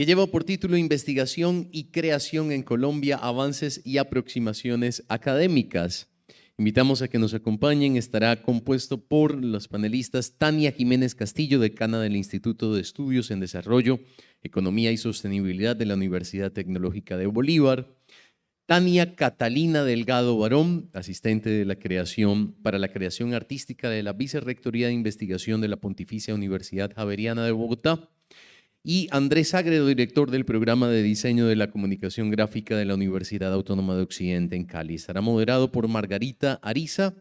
que lleva por título Investigación y Creación en Colombia, Avances y Aproximaciones Académicas. Invitamos a que nos acompañen. Estará compuesto por los panelistas Tania Jiménez Castillo, decana del Instituto de Estudios en Desarrollo, Economía y Sostenibilidad de la Universidad Tecnológica de Bolívar; Tania Catalina Delgado Barón, asistente de la creación para la creación artística de la Vicerrectoría de Investigación de la Pontificia Universidad Javeriana de Bogotá; y Andrés Agredo, director del programa de diseño de la comunicación gráfica de la Universidad Autónoma de Occidente en Cali. Estará moderado por Margarita Ariza,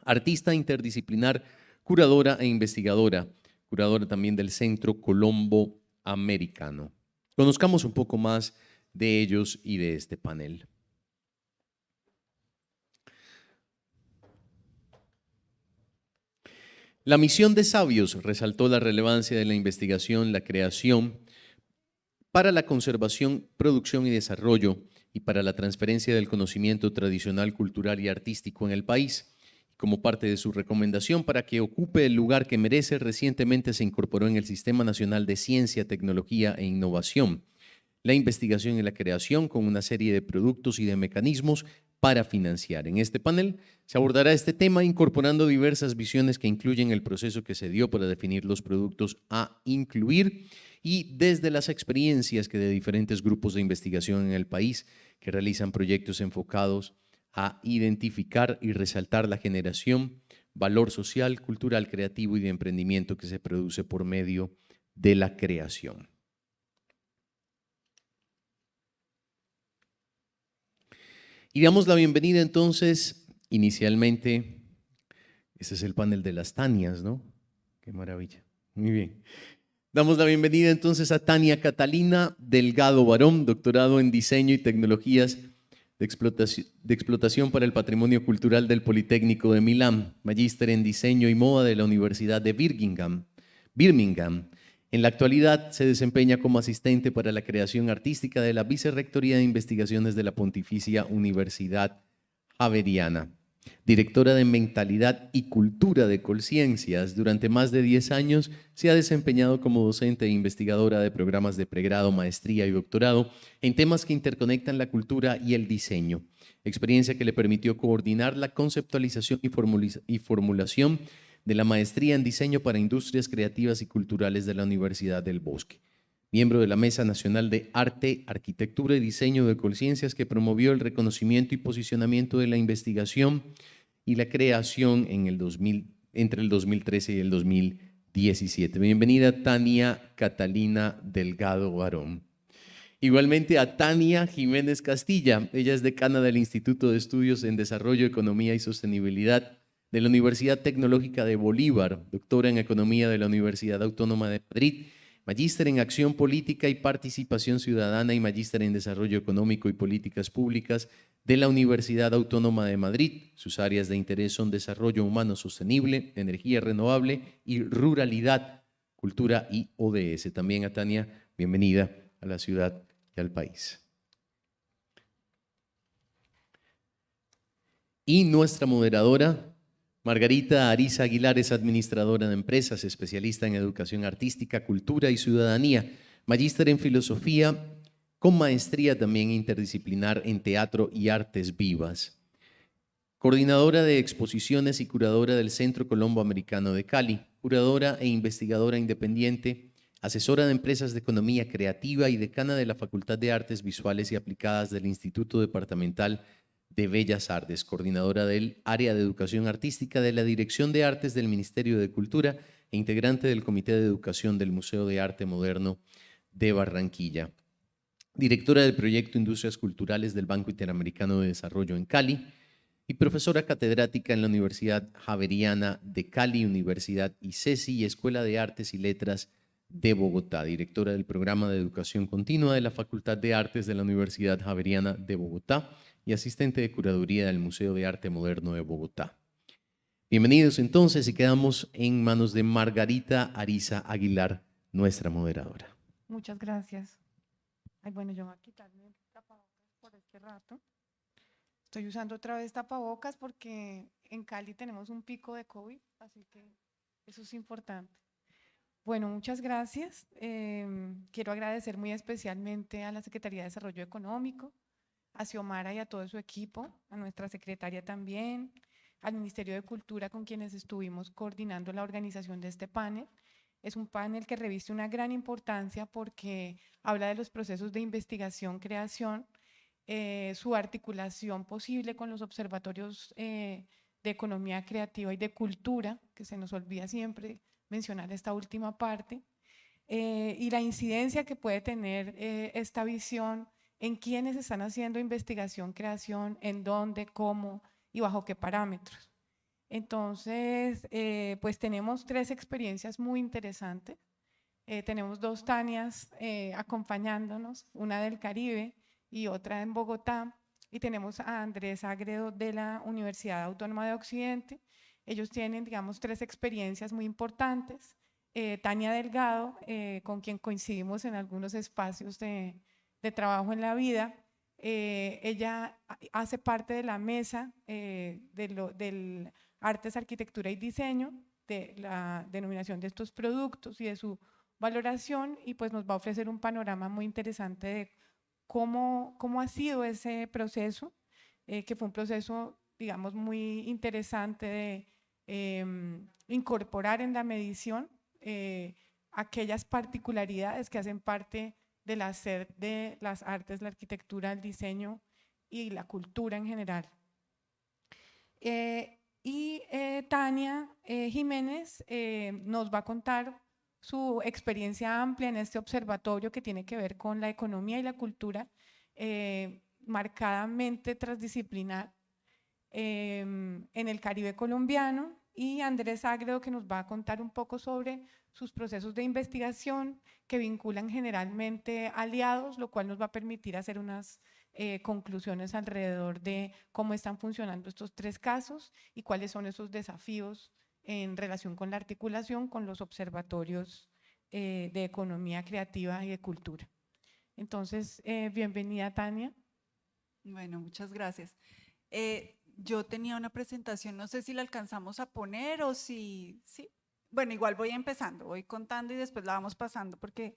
artista interdisciplinar, curadora e investigadora, curadora también del Centro Colombo Americano. Conozcamos un poco más de ellos y de este panel. La misión de Sabios resaltó la relevancia de la investigación, la creación, para la conservación, producción y desarrollo y para la transferencia del conocimiento tradicional, cultural y artístico en el país. Como parte de su recomendación para que ocupe el lugar que merece, recientemente se incorporó en el Sistema Nacional de Ciencia, Tecnología e Innovación la investigación y la creación con una serie de productos y de mecanismos para financiar. En este panel se abordará este tema incorporando diversas visiones que incluyen el proceso que se dio para definir los productos a incluir y desde las experiencias que de diferentes grupos de investigación en el país que realizan proyectos enfocados a identificar y resaltar la generación, valor social, cultural, creativo y de emprendimiento que se produce por medio de la creación. Y damos la bienvenida entonces, inicialmente, este es el panel de las Tanias, ¿no? Qué maravilla. Muy bien. Damos la bienvenida entonces a Tania Catalina Delgado Barón, doctorado en Diseño y Tecnologías de Explotación para el Patrimonio Cultural del Politécnico de Milán, magíster en Diseño y Moda de la Universidad de Birmingham. En la actualidad se desempeña como asistente para la creación artística de la Vicerrectoría de Investigaciones de la Pontificia Universidad Javeriana. Directora de Mentalidad y Cultura de Colciencias, durante más de 10 años se ha desempeñado como docente e investigadora de programas de pregrado, maestría y doctorado en temas que interconectan la cultura y el diseño, experiencia que le permitió coordinar la conceptualización y formulación de la maestría en diseño para industrias creativas y culturales de la Universidad del Bosque. Miembro de la Mesa Nacional de Arte, Arquitectura y Diseño de Colciencias, que promovió el reconocimiento y posicionamiento de la investigación y la creación entre el 2013 y el 2017. Bienvenida, Tania Catalina Delgado Barón. Igualmente a Tania Jiménez Castilla. Ella es decana del Instituto de Estudios en Desarrollo, Economía y Sostenibilidad de la Universidad Tecnológica de Bolívar, doctora en Economía de la Universidad Autónoma de Madrid, magíster en Acción Política y Participación Ciudadana y magíster en Desarrollo Económico y Políticas Públicas de la Universidad Autónoma de Madrid. Sus áreas de interés son desarrollo humano sostenible, energía renovable y ruralidad, cultura y ODS. También a Tania, bienvenida a la ciudad y al país. Y nuestra moderadora, Margarita Ariza Aguilar, es administradora de empresas, especialista en educación artística, cultura y ciudadanía, magíster en filosofía, con maestría también interdisciplinar en teatro y artes vivas. Coordinadora de exposiciones y curadora del Centro Colombo Americano de Cali, curadora e investigadora independiente, asesora de empresas de economía creativa y decana de la Facultad de Artes Visuales y Aplicadas del Instituto Departamental de Bellas Artes, coordinadora del Área de Educación Artística de la Dirección de Artes del Ministerio de Cultura e integrante del Comité de Educación del Museo de Arte Moderno de Barranquilla. Directora del Proyecto Industrias Culturales del Banco Interamericano de Desarrollo en Cali y profesora catedrática en la Universidad Javeriana de Cali, Universidad ICESI y Escuela de Artes y Letras de Bogotá, directora del Programa de Educación Continua de la Facultad de Artes de la Universidad Javeriana de Bogotá y asistente de curaduría del Museo de Arte Moderno de Bogotá. Bienvenidos entonces y quedamos en manos de Margarita Ariza Aguilar, nuestra moderadora. Muchas gracias. Ay, bueno, yo voy a quitarme el tapabocas por este rato. Estoy usando otra vez tapabocas porque en Cali tenemos un pico de COVID, así que eso es importante. Bueno, muchas gracias. Quiero agradecer muy especialmente a la Secretaría de Desarrollo Económico, a Xiomara y a todo su equipo, a nuestra secretaria también, al Ministerio de Cultura con quienes estuvimos coordinando la organización de este panel. Es un panel que reviste una gran importancia porque habla de los procesos de investigación, creación, su articulación posible con los observatorios de economía creativa y de cultura, que se nos olvida siempre mencionar esta última parte, y la incidencia que puede tener esta visión en quiénes están haciendo investigación, creación, en dónde, cómo y bajo qué parámetros. Entonces, pues tenemos 3 experiencias muy interesantes. Tenemos 2 Tanias acompañándonos, una del Caribe y otra en Bogotá, y tenemos a Andrés Agredo de la Universidad Autónoma de Occidente. Ellos tienen, digamos, 3 experiencias muy importantes. Tania Delgado, con quien coincidimos en algunos espacios de trabajo en la vida. Ella hace parte de la mesa del Artes, Arquitectura y Diseño, de la denominación de estos productos y de su valoración, y pues nos va a ofrecer un panorama muy interesante de cómo ha sido ese proceso, que fue un proceso, digamos, muy interesante de incorporar en la medición aquellas particularidades que hacen parte del hacer de las artes, la arquitectura, el diseño y la cultura en general. Tania Jiménez nos va a contar su experiencia amplia en este observatorio que tiene que ver con la economía y la cultura marcadamente transdisciplinar en el Caribe colombiano, y Andrés Agredo, que nos va a contar un poco sobre sus procesos de investigación que vinculan generalmente aliados, lo cual nos va a permitir hacer unas conclusiones alrededor de cómo están funcionando estos 3 casos y cuáles son esos desafíos en relación con la articulación con los observatorios de economía creativa y de cultura. Entonces, bienvenida, Tania. Bueno, muchas gracias. Yo tenía una presentación, no sé si la alcanzamos a poner o si, sí. Bueno, igual voy empezando, voy contando y después la vamos pasando porque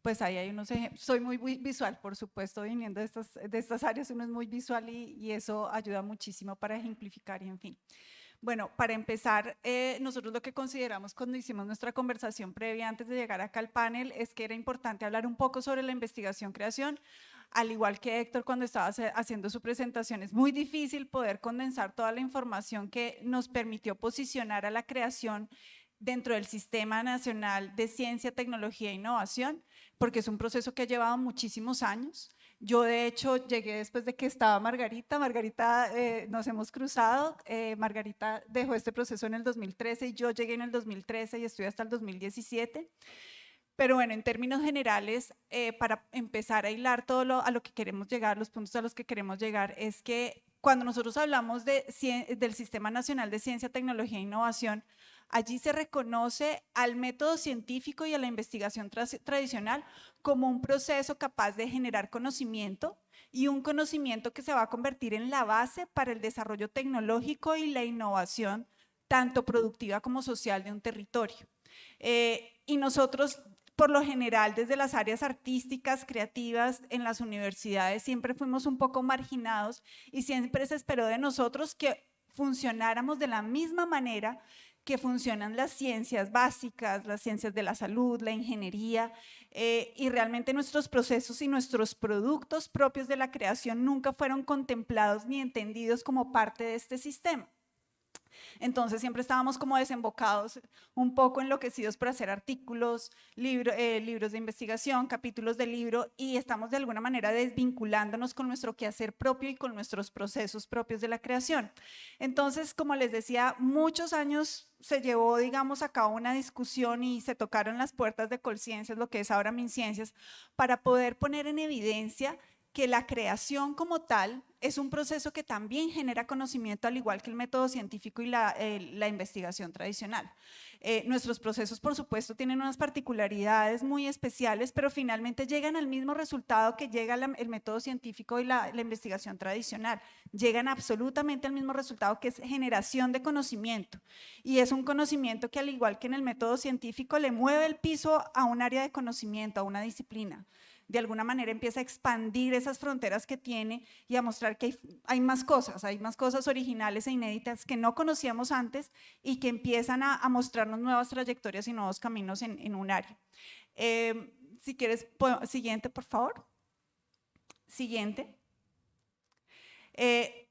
pues ahí hay unos ejemplos. Soy muy visual, por supuesto, viniendo de estas áreas, uno es muy visual y eso ayuda muchísimo para ejemplificar y en fin. Bueno, para empezar, nosotros lo que consideramos cuando hicimos nuestra conversación previa antes de llegar acá al panel es que era importante hablar un poco sobre la investigación-creación. Al igual que Héctor cuando estaba haciendo su presentación, es muy difícil poder condensar toda la información que nos permitió posicionar a la creación dentro del Sistema Nacional de Ciencia, Tecnología e Innovación, porque es un proceso que ha llevado muchísimos años. Yo de hecho llegué después de que estaba Margarita, nos hemos cruzado, Margarita dejó este proceso en el 2013 y yo llegué en el 2013 y estuve hasta el 2017. Pero bueno, en términos generales, para empezar a hilar todo a lo que queremos llegar, los puntos a los que queremos llegar, es que cuando nosotros hablamos del Sistema Nacional de Ciencia, Tecnología e Innovación, allí se reconoce al método científico y a la investigación tradicional como un proceso capaz de generar conocimiento y un conocimiento que se va a convertir en la base para el desarrollo tecnológico y la innovación, tanto productiva como social de un territorio. Y nosotros, por lo general, desde las áreas artísticas, creativas, en las universidades, siempre fuimos un poco marginados y siempre se esperó de nosotros que funcionáramos de la misma manera que funcionan las ciencias básicas, las ciencias de la salud, la ingeniería, y realmente nuestros procesos y nuestros productos propios de la creación nunca fueron contemplados ni entendidos como parte de este sistema. Entonces siempre estábamos como desembocados, un poco enloquecidos por hacer artículos, libros de investigación, capítulos de libro, y estamos de alguna manera desvinculándonos con nuestro quehacer propio y con nuestros procesos propios de la creación. Entonces, como les decía, muchos años se llevó, digamos, a cabo una discusión y se tocaron las puertas de Colciencias, lo que es ahora MinCiencias, para poder poner en evidencia que la creación como tal es un proceso que también genera conocimiento, al igual que el método científico y la investigación tradicional. Nuestros procesos, por supuesto, tienen unas particularidades muy especiales, pero finalmente llegan al mismo resultado que llega el método científico y la investigación tradicional. Llegan absolutamente al mismo resultado, que es generación de conocimiento. Y es un conocimiento que, al igual que en el método científico, le mueve el piso a un área de conocimiento, a una disciplina. De alguna manera empieza a expandir esas fronteras que tiene y a mostrar que hay más cosas originales e inéditas que no conocíamos antes y que empiezan a mostrarnos nuevas trayectorias y nuevos caminos en un área. Si quieres, siguiente, por favor. Siguiente.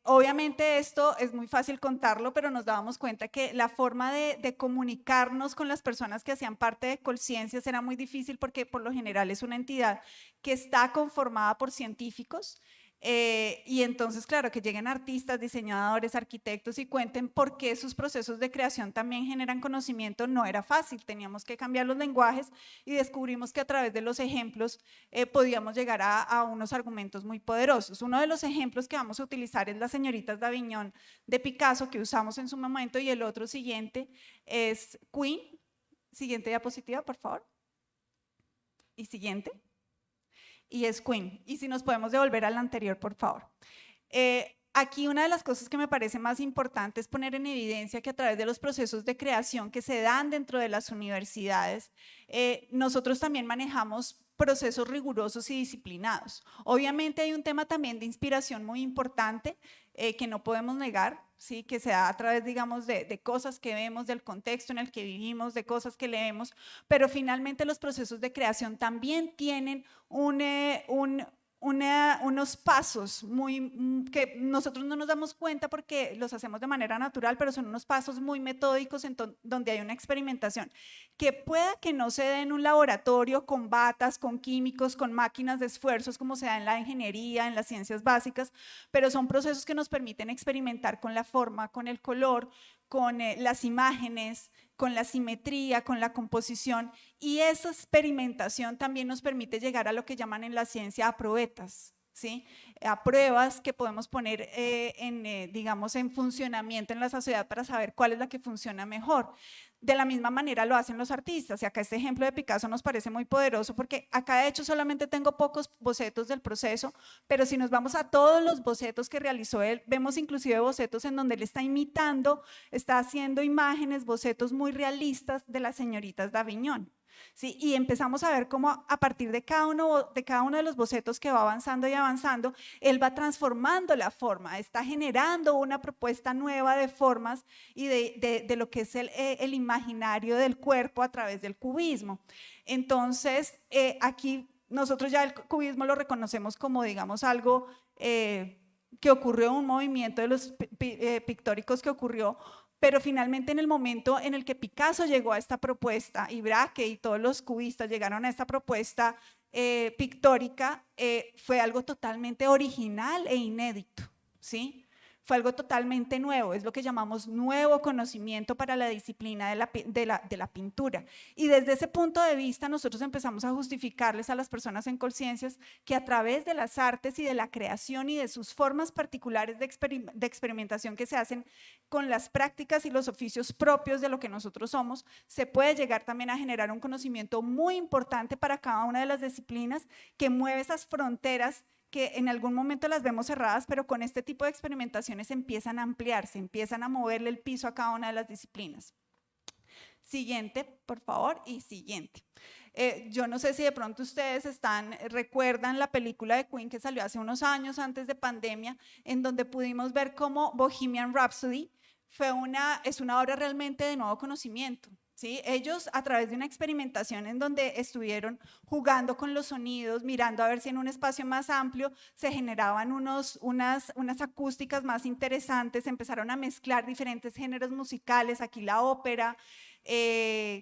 Obviamente esto es muy fácil contarlo, pero nos dábamos cuenta que la forma de comunicarnos con las personas que hacían parte de Colciencias era muy difícil, porque por lo general es una entidad que está conformada por científicos. Y entonces, claro, que lleguen artistas, diseñadores, arquitectos y cuenten por qué sus procesos de creación también generan conocimiento, no era fácil. Teníamos que cambiar los lenguajes y descubrimos que a través de los ejemplos podíamos llegar a unos argumentos muy poderosos. Uno de los ejemplos que vamos a utilizar es Las señoritas d'Avignon de Picasso, que usamos en su momento, y el otro siguiente es Queen. Siguiente diapositiva, por favor. Y siguiente. Y es Queen. Y si nos podemos devolver al anterior, por favor. Aquí una de las cosas que me parece más importante es poner en evidencia que a través de los procesos de creación que se dan dentro de las universidades, nosotros también manejamos procesos rigurosos y disciplinados. Obviamente hay un tema también de inspiración muy importante que no podemos negar, ¿sí? Que se da a través, digamos, de cosas que vemos, del contexto en el que vivimos, de cosas que leemos, pero finalmente los procesos de creación también tienen unos pasos que nosotros no nos damos cuenta porque los hacemos de manera natural, pero son unos pasos muy metódicos donde hay una experimentación que pueda que no se dé en un laboratorio con batas, con químicos, con máquinas de esfuerzos como se da en la ingeniería, en las ciencias básicas, pero son procesos que nos permiten experimentar con la forma, con el color, con las imágenes, con la simetría, con la composición, y esa experimentación también nos permite llegar a lo que llaman en la ciencia a probetas, ¿sí? A pruebas que podemos poner digamos, en funcionamiento en la sociedad para saber cuál es la que funciona mejor. De la misma manera lo hacen los artistas, y acá este ejemplo de Picasso nos parece muy poderoso porque acá de hecho solamente tengo pocos bocetos del proceso, pero si nos vamos a todos los bocetos que realizó él, vemos inclusive bocetos en donde él está imitando, está haciendo imágenes, bocetos muy realistas de las señoritas d'Avignon. ¿Sí? Y empezamos a ver cómo a partir de cada uno de los bocetos que va avanzando y avanzando, él va transformando la forma, está generando una propuesta nueva de formas y de lo que es el imaginario del cuerpo a través del cubismo. Entonces, aquí nosotros ya el cubismo lo reconocemos como, digamos, algo que ocurrió, un movimiento de los pictóricos que ocurrió, pero finalmente en el momento en el que Picasso llegó a esta propuesta y Braque y todos los cubistas llegaron a esta propuesta pictórica, fue algo totalmente original e inédito, ¿sí? Fue algo totalmente nuevo, es lo que llamamos nuevo conocimiento para la disciplina de la pintura. Y desde ese punto de vista nosotros empezamos a justificarles a las personas en Colciencias que a través de las artes y de la creación y de sus formas particulares de experimentación que se hacen con las prácticas y los oficios propios de lo que nosotros somos, se puede llegar también a generar un conocimiento muy importante para cada una de las disciplinas que mueve esas fronteras que en algún momento las vemos cerradas, pero con este tipo de experimentaciones empiezan a ampliarse, empiezan a moverle el piso a cada una de las disciplinas. Siguiente, por favor, y siguiente. Yo no sé si de pronto ustedes recuerdan la película de Queen que salió hace unos años antes de pandemia, en donde pudimos ver cómo Bohemian Rhapsody es una obra realmente de nuevo conocimiento. ¿Sí? Ellos a través de una experimentación en donde estuvieron jugando con los sonidos, mirando a ver si en un espacio más amplio se generaban unas acústicas más interesantes, empezaron a mezclar diferentes géneros musicales, aquí la ópera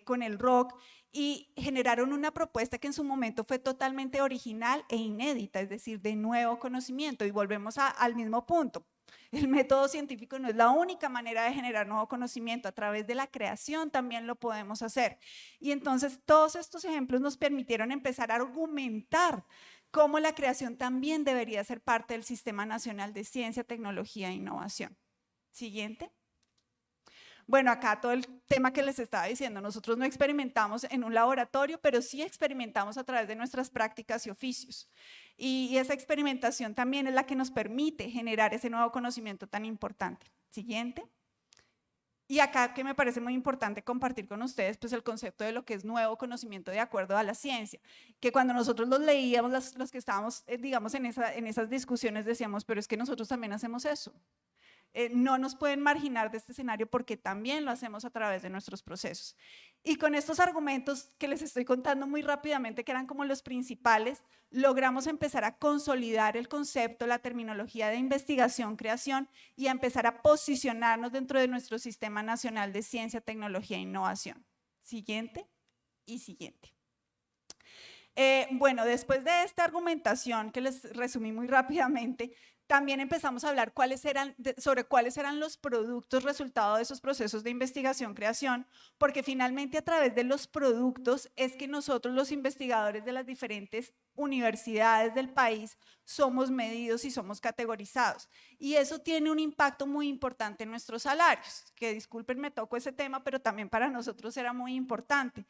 con el rock, y generaron una propuesta que en su momento fue totalmente original e inédita, es decir, de nuevo conocimiento, y volvemos al mismo punto. El método científico no es la única manera de generar nuevo conocimiento, a través de la creación también lo podemos hacer. Y entonces todos estos ejemplos nos permitieron empezar a argumentar cómo la creación también debería ser parte del Sistema Nacional de Ciencia, Tecnología e Innovación. Siguiente. Bueno, acá todo el tema que les estaba diciendo, nosotros no experimentamos en un laboratorio, pero sí experimentamos a través de nuestras prácticas y oficios. Y esa experimentación también es la que nos permite generar ese nuevo conocimiento tan importante. Siguiente. Y acá que me parece muy importante compartir con ustedes pues el concepto de lo que es nuevo conocimiento de acuerdo a la ciencia, que cuando nosotros los leíamos, los que estábamos digamos en esas discusiones decíamos, pero es que nosotros también hacemos eso. No nos pueden marginar de este escenario porque también lo hacemos a través de nuestros procesos. Y con estos argumentos que les estoy contando muy rápidamente, que eran como los principales, logramos empezar a consolidar el concepto, la terminología de investigación, creación y a empezar a posicionarnos dentro de nuestro Sistema Nacional de Ciencia, Tecnología e Innovación. Siguiente y siguiente. Bueno, después de esta argumentación que les resumí muy rápidamente, también empezamos a hablar sobre cuáles eran los productos resultado de esos procesos de investigación-creación, porque finalmente a través de los productos es que nosotros los investigadores de las diferentes universidades del país somos medidos y somos categorizados. Y eso tiene un impacto muy importante en nuestros salarios, que disculpen, me toco ese tema, pero también para nosotros era muy importante,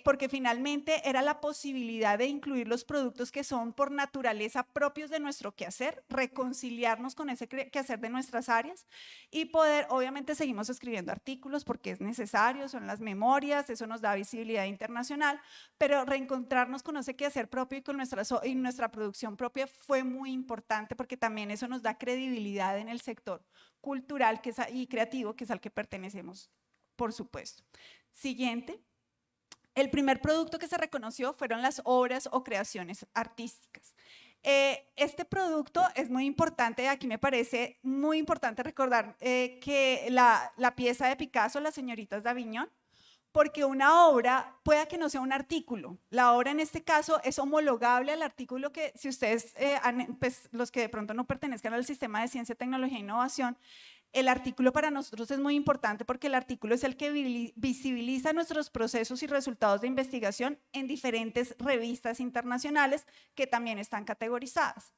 porque finalmente era la posibilidad de incluir los productos que son por naturaleza propios de nuestro quehacer, reconciliarnos con ese quehacer de nuestras áreas y poder, obviamente seguimos escribiendo artículos porque es necesario, son las memorias, eso nos da visibilidad internacional, pero reencontrarnos con ese quehacer propio y con nuestra producción propia fue muy importante porque también eso nos da credibilidad en el sector cultural y creativo, que es al que pertenecemos, por supuesto. Siguiente. El primer producto que se reconoció fueron las obras o creaciones artísticas. Este producto es muy importante, aquí me parece muy importante recordar que la pieza de Picasso, Las señoritas de Aviñón, porque una obra pueda que no sea un artículo. La obra en este caso es homologable al artículo que, si ustedes, pues, los que de pronto no pertenezcan al Sistema de Ciencia, Tecnología e Innovación, el artículo para nosotros es muy importante porque el artículo es el que visibiliza nuestros procesos y resultados de investigación en diferentes revistas internacionales que también están categorizadas.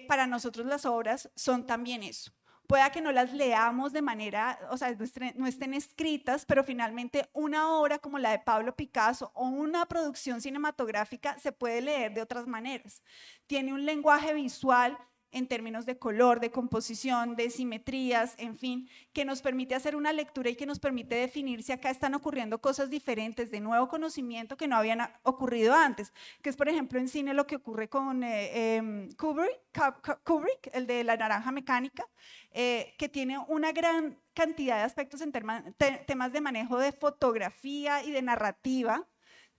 Para nosotros las obras son también eso. Pueda que no las leamos de manera, o sea, no estén escritas, pero finalmente una obra como la de Pablo Picasso o una producción cinematográfica se puede leer de otras maneras. Tiene un lenguaje visual en términos de color, de composición, de simetrías, en fin, que nos permite hacer una lectura y que nos permite definir si acá están ocurriendo cosas diferentes de nuevo conocimiento que no habían ocurrido antes, que es por ejemplo en cine lo que ocurre con Kubrick, el de La Naranja Mecánica, que tiene una gran cantidad de aspectos en temas de manejo de fotografía y de narrativa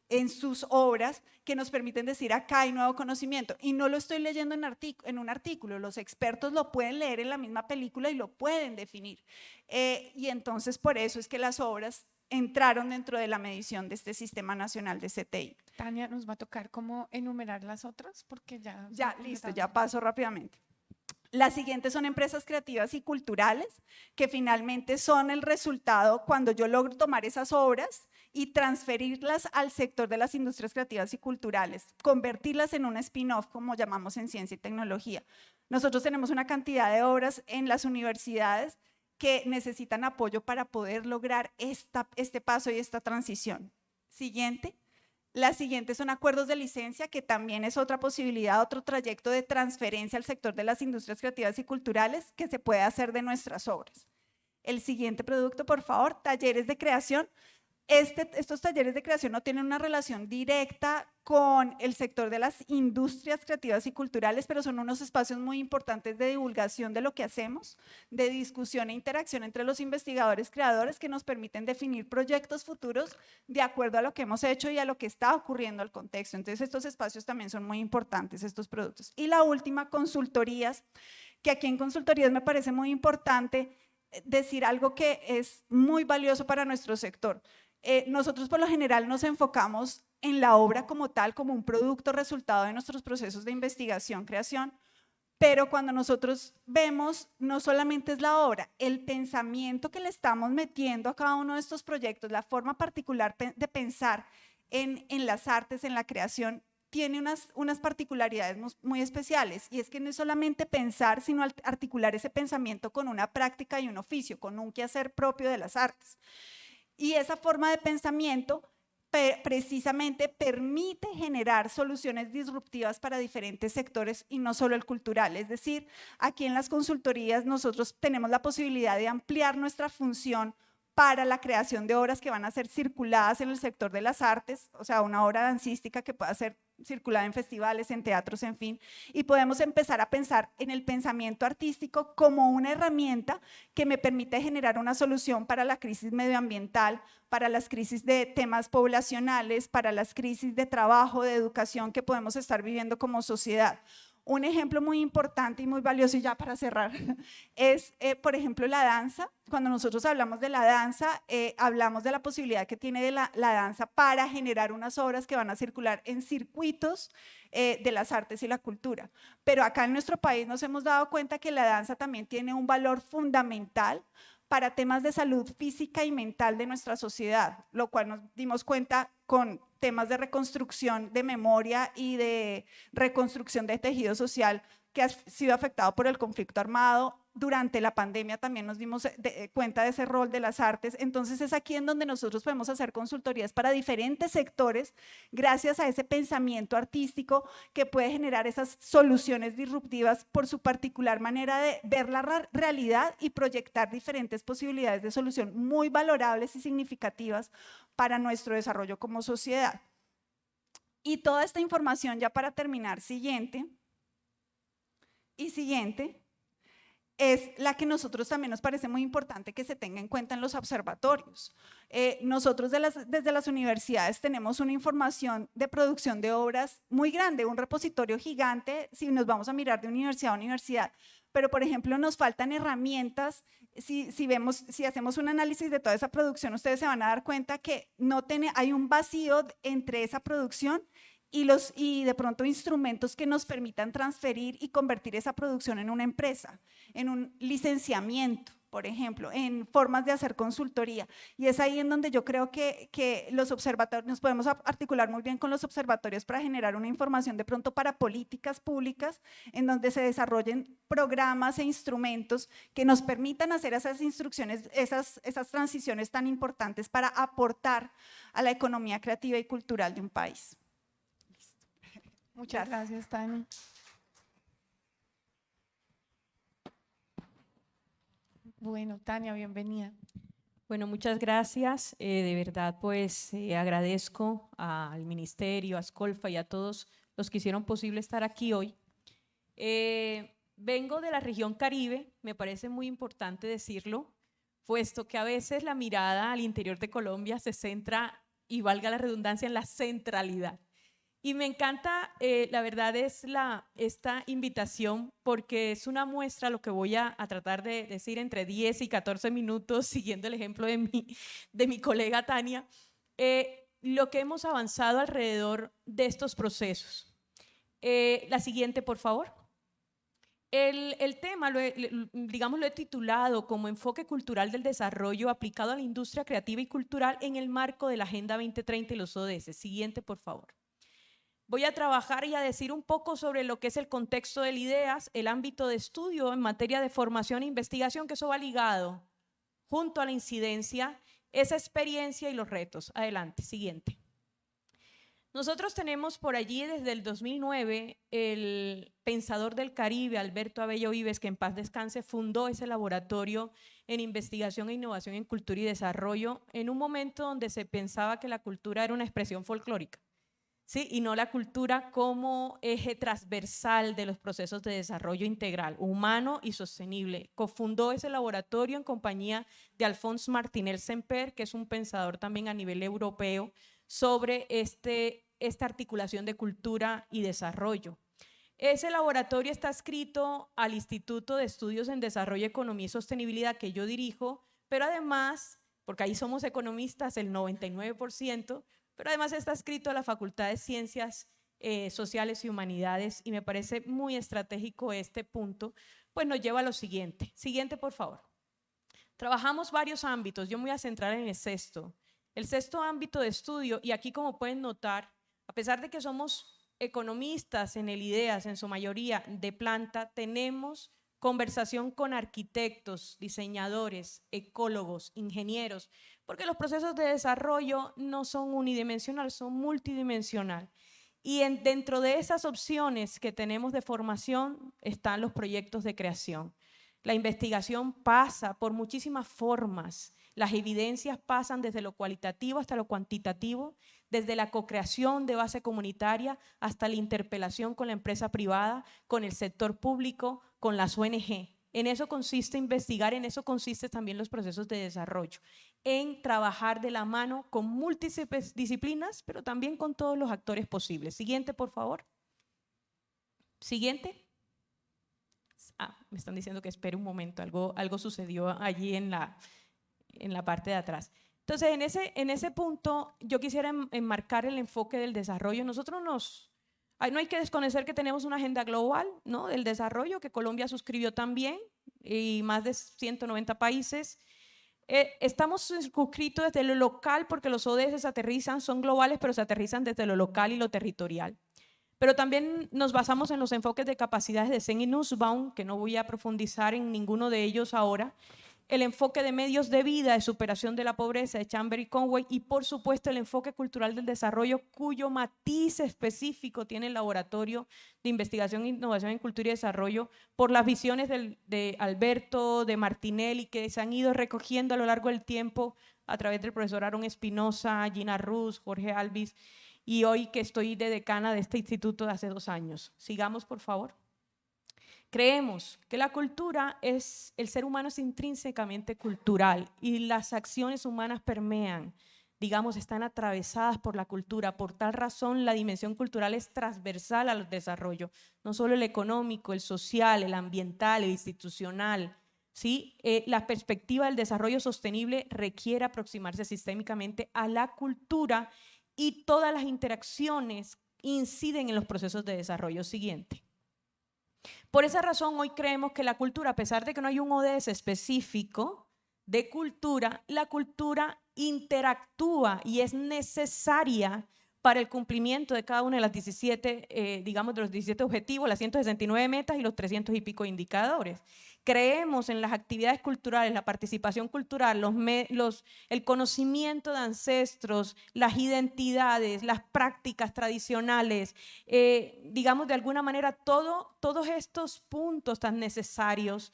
en sus obras que nos permiten decir acá hay nuevo conocimiento y no lo estoy leyendo en un artículo, los expertos lo pueden leer en la misma película y lo pueden definir y entonces por eso es que las obras entraron dentro de la medición de este Sistema Nacional de CTI. Tania, nos va a tocar cómo enumerar las otras porque ya listo, ya paso rápidamente. Las siguientes son empresas creativas y culturales, que finalmente son el resultado cuando yo logro tomar esas obras y transferirlas al sector de las industrias creativas y culturales, convertirlas en un spin-off, como llamamos en ciencia y tecnología. Nosotros tenemos una cantidad de obras en las universidades que necesitan apoyo para poder lograr este paso y esta transición. Siguiente. Las siguientes son acuerdos de licencia, que también es otra posibilidad, otro trayecto de transferencia al sector de las industrias creativas y culturales que se puede hacer de nuestras obras. El siguiente producto, por favor, talleres de creación. Estos talleres de creación no tienen una relación directa con el sector de las industrias creativas y culturales, pero son unos espacios muy importantes de divulgación de lo que hacemos, de discusión e interacción entre los investigadores creadores que nos permiten definir proyectos futuros de acuerdo a lo que hemos hecho y a lo que está ocurriendo al contexto. Entonces estos espacios también son muy importantes, estos productos. Y la última, consultorías, que aquí en consultorías me parece muy importante decir algo que es muy valioso para nuestro sector. Nosotros por lo general nos enfocamos en la obra como tal, como un producto resultado de nuestros procesos de investigación, creación, pero cuando nosotros vemos, no solamente es la obra, el pensamiento que le estamos metiendo a cada uno de estos proyectos, la forma particular de pensar en las artes, en la creación, tiene unas particularidades muy especiales, y es que no es solamente pensar, sino articular ese pensamiento con una práctica y un oficio, con un quehacer propio de las artes. Y esa forma de pensamiento precisamente permite generar soluciones disruptivas para diferentes sectores y no solo el cultural. Es decir, aquí en las consultorías nosotros tenemos la posibilidad de ampliar nuestra función para la creación de obras que van a ser circuladas en el sector de las artes, o sea, una obra dancística que pueda ser circulada en festivales, en teatros, en fin, y podemos empezar a pensar en el pensamiento artístico como una herramienta que me permite generar una solución para la crisis medioambiental, para las crisis de temas poblacionales, para las crisis de trabajo, de educación que podemos estar viviendo como sociedad. Un ejemplo muy importante y muy valioso, y ya para cerrar, es, por ejemplo, la danza. Cuando nosotros hablamos de la danza, hablamos de la posibilidad que tiene de la danza para generar unas obras que van a circular en circuitos de las artes y la cultura. Pero acá en nuestro país nos hemos dado cuenta que la danza también tiene un valor fundamental para temas de salud física y mental de nuestra sociedad, lo cual nos dimos cuenta con temas de reconstrucción de memoria y de reconstrucción de tejido social que ha sido afectado por el conflicto armado. Durante la pandemia también nos dimos cuenta de ese rol de las artes. Entonces es aquí en donde nosotros podemos hacer consultorías para diferentes sectores gracias a ese pensamiento artístico que puede generar esas soluciones disruptivas por su particular manera de ver la realidad y proyectar diferentes posibilidades de solución muy valorables y significativas para nuestro desarrollo como sociedad. Y toda esta información, ya para terminar, siguiente, es la que nosotros también nos parece muy importante que se tenga en cuenta en los observatorios. Nosotros desde las universidades tenemos una información de producción de obras muy grande, un repositorio gigante, si nos vamos a mirar de universidad a universidad, pero por ejemplo nos faltan herramientas. Si hacemos un análisis de toda esa producción, ustedes se van a dar cuenta que hay un vacío entre esa producción y de pronto instrumentos que nos permitan transferir y convertir esa producción en una empresa, en un licenciamiento, por ejemplo, en formas de hacer consultoría. Y es ahí en donde yo creo que los observatorios, nos podemos articular muy bien con los observatorios para generar una información de pronto para políticas públicas en donde se desarrollen programas e instrumentos que nos permitan hacer esas instrucciones, esas transiciones tan importantes para aportar a la economía creativa y cultural de un país. Muchas gracias, Tani. Bueno, Tania, bienvenida. Bueno, muchas gracias. De verdad, pues agradezco al Ministerio, a Ascolfa y a todos los que hicieron posible estar aquí hoy. Vengo de la región Caribe, me parece muy importante decirlo, puesto que a veces la mirada al interior de Colombia se centra, y valga la redundancia, en la centralidad. Y me encanta, la verdad, esta invitación, porque es una muestra, lo que voy a tratar de decir entre 10 y 14 minutos, siguiendo el ejemplo de mi colega Tania, lo que hemos avanzado alrededor de estos procesos. La siguiente, por favor. El tema, digamos, lo he titulado como Enfoque Cultural del Desarrollo aplicado a la industria creativa y cultural en el marco de la Agenda 2030 y los ODS. Siguiente, por favor. Voy a trabajar y a decir un poco sobre lo que es el contexto del IDEAS, el ámbito de estudio en materia de formación e investigación, que eso va ligado junto a la incidencia, esa experiencia y los retos. Adelante, siguiente. Nosotros tenemos por allí desde el 2009 el pensador del Caribe, Alberto Abello Vives, que en paz descanse, fundó ese laboratorio en investigación e innovación en cultura y desarrollo en un momento donde se pensaba que la cultura era una expresión folclórica. ¿Sí? Y no la cultura como eje transversal de los procesos de desarrollo integral, humano y sostenible. Cofundó ese laboratorio en compañía de Alphonse Martinel Semper, que es un pensador también a nivel europeo sobre esta articulación de cultura y desarrollo. Ese laboratorio está adscrito al Instituto de Estudios en Desarrollo, Economía y Sostenibilidad que yo dirijo, pero además, porque ahí somos economistas el 99%, pero además está adscrito a la Facultad de Ciencias Sociales y Humanidades, y me parece muy estratégico este punto, pues nos lleva a lo siguiente. Siguiente, por favor. Trabajamos varios ámbitos, yo me voy a centrar en el sexto ámbito de estudio, y aquí, como pueden notar, a pesar de que somos economistas en el IDEAS, en su mayoría de planta, tenemos conversación con arquitectos, diseñadores, ecólogos, ingenieros, porque los procesos de desarrollo no son unidimensionales, son multidimensionales. Y dentro de esas opciones que tenemos de formación están los proyectos de creación. La investigación pasa por muchísimas formas. Las evidencias pasan desde lo cualitativo hasta lo cuantitativo, desde la cocreación de base comunitaria hasta la interpelación con la empresa privada, con el sector público, con las ONG. En eso consiste investigar, en eso consiste también los procesos de desarrollo, en trabajar de la mano con múltiples disciplinas, pero también con todos los actores posibles. Siguiente, por favor. Siguiente. Me están diciendo que espere un momento, algo sucedió allí en la parte de atrás. Entonces, en ese punto, yo quisiera enmarcar el enfoque del desarrollo. No hay que desconocer que tenemos una agenda global, ¿no?, del desarrollo, que Colombia suscribió también, y más de 190 países. Estamos circunscritos desde lo local, porque los ODS aterrizan, son globales, pero se aterrizan desde lo local y lo territorial. Pero también nos basamos en los enfoques de capacidades de Sen y Nussbaum, que no voy a profundizar en ninguno de ellos ahora, el enfoque de medios de vida, de superación de la pobreza, de Chamber y Conway, y por supuesto el enfoque cultural del desarrollo, cuyo matiz específico tiene el Laboratorio de Investigación e Innovación en Cultura y Desarrollo, por las visiones de Alberto, de Martinelli, que se han ido recogiendo a lo largo del tiempo a través del profesor Aaron Espinosa, Gina Ruz, Jorge Alvis, y hoy que estoy de decana de este instituto de hace 2 años. Sigamos, por favor. Creemos que la cultura el ser humano es intrínsecamente cultural y las acciones humanas permean, digamos, están atravesadas por la cultura. Por tal razón, la dimensión cultural es transversal al desarrollo, no solo el económico, el social, el ambiental, el institucional. ¿Sí? La perspectiva del desarrollo sostenible requiere aproximarse sistémicamente a la cultura y todas las interacciones inciden en los procesos de desarrollo. Siguiente. Por esa razón, hoy creemos que la cultura, a pesar de que no hay un ODS específico de cultura, la cultura interactúa y es necesaria para el cumplimiento de cada una de las 17, de los 17 objetivos, las 169 metas y los 300 y pico indicadores. Creemos en las actividades culturales, la participación cultural, el conocimiento de ancestros, las identidades, las prácticas tradicionales, de alguna manera todos estos puntos tan necesarios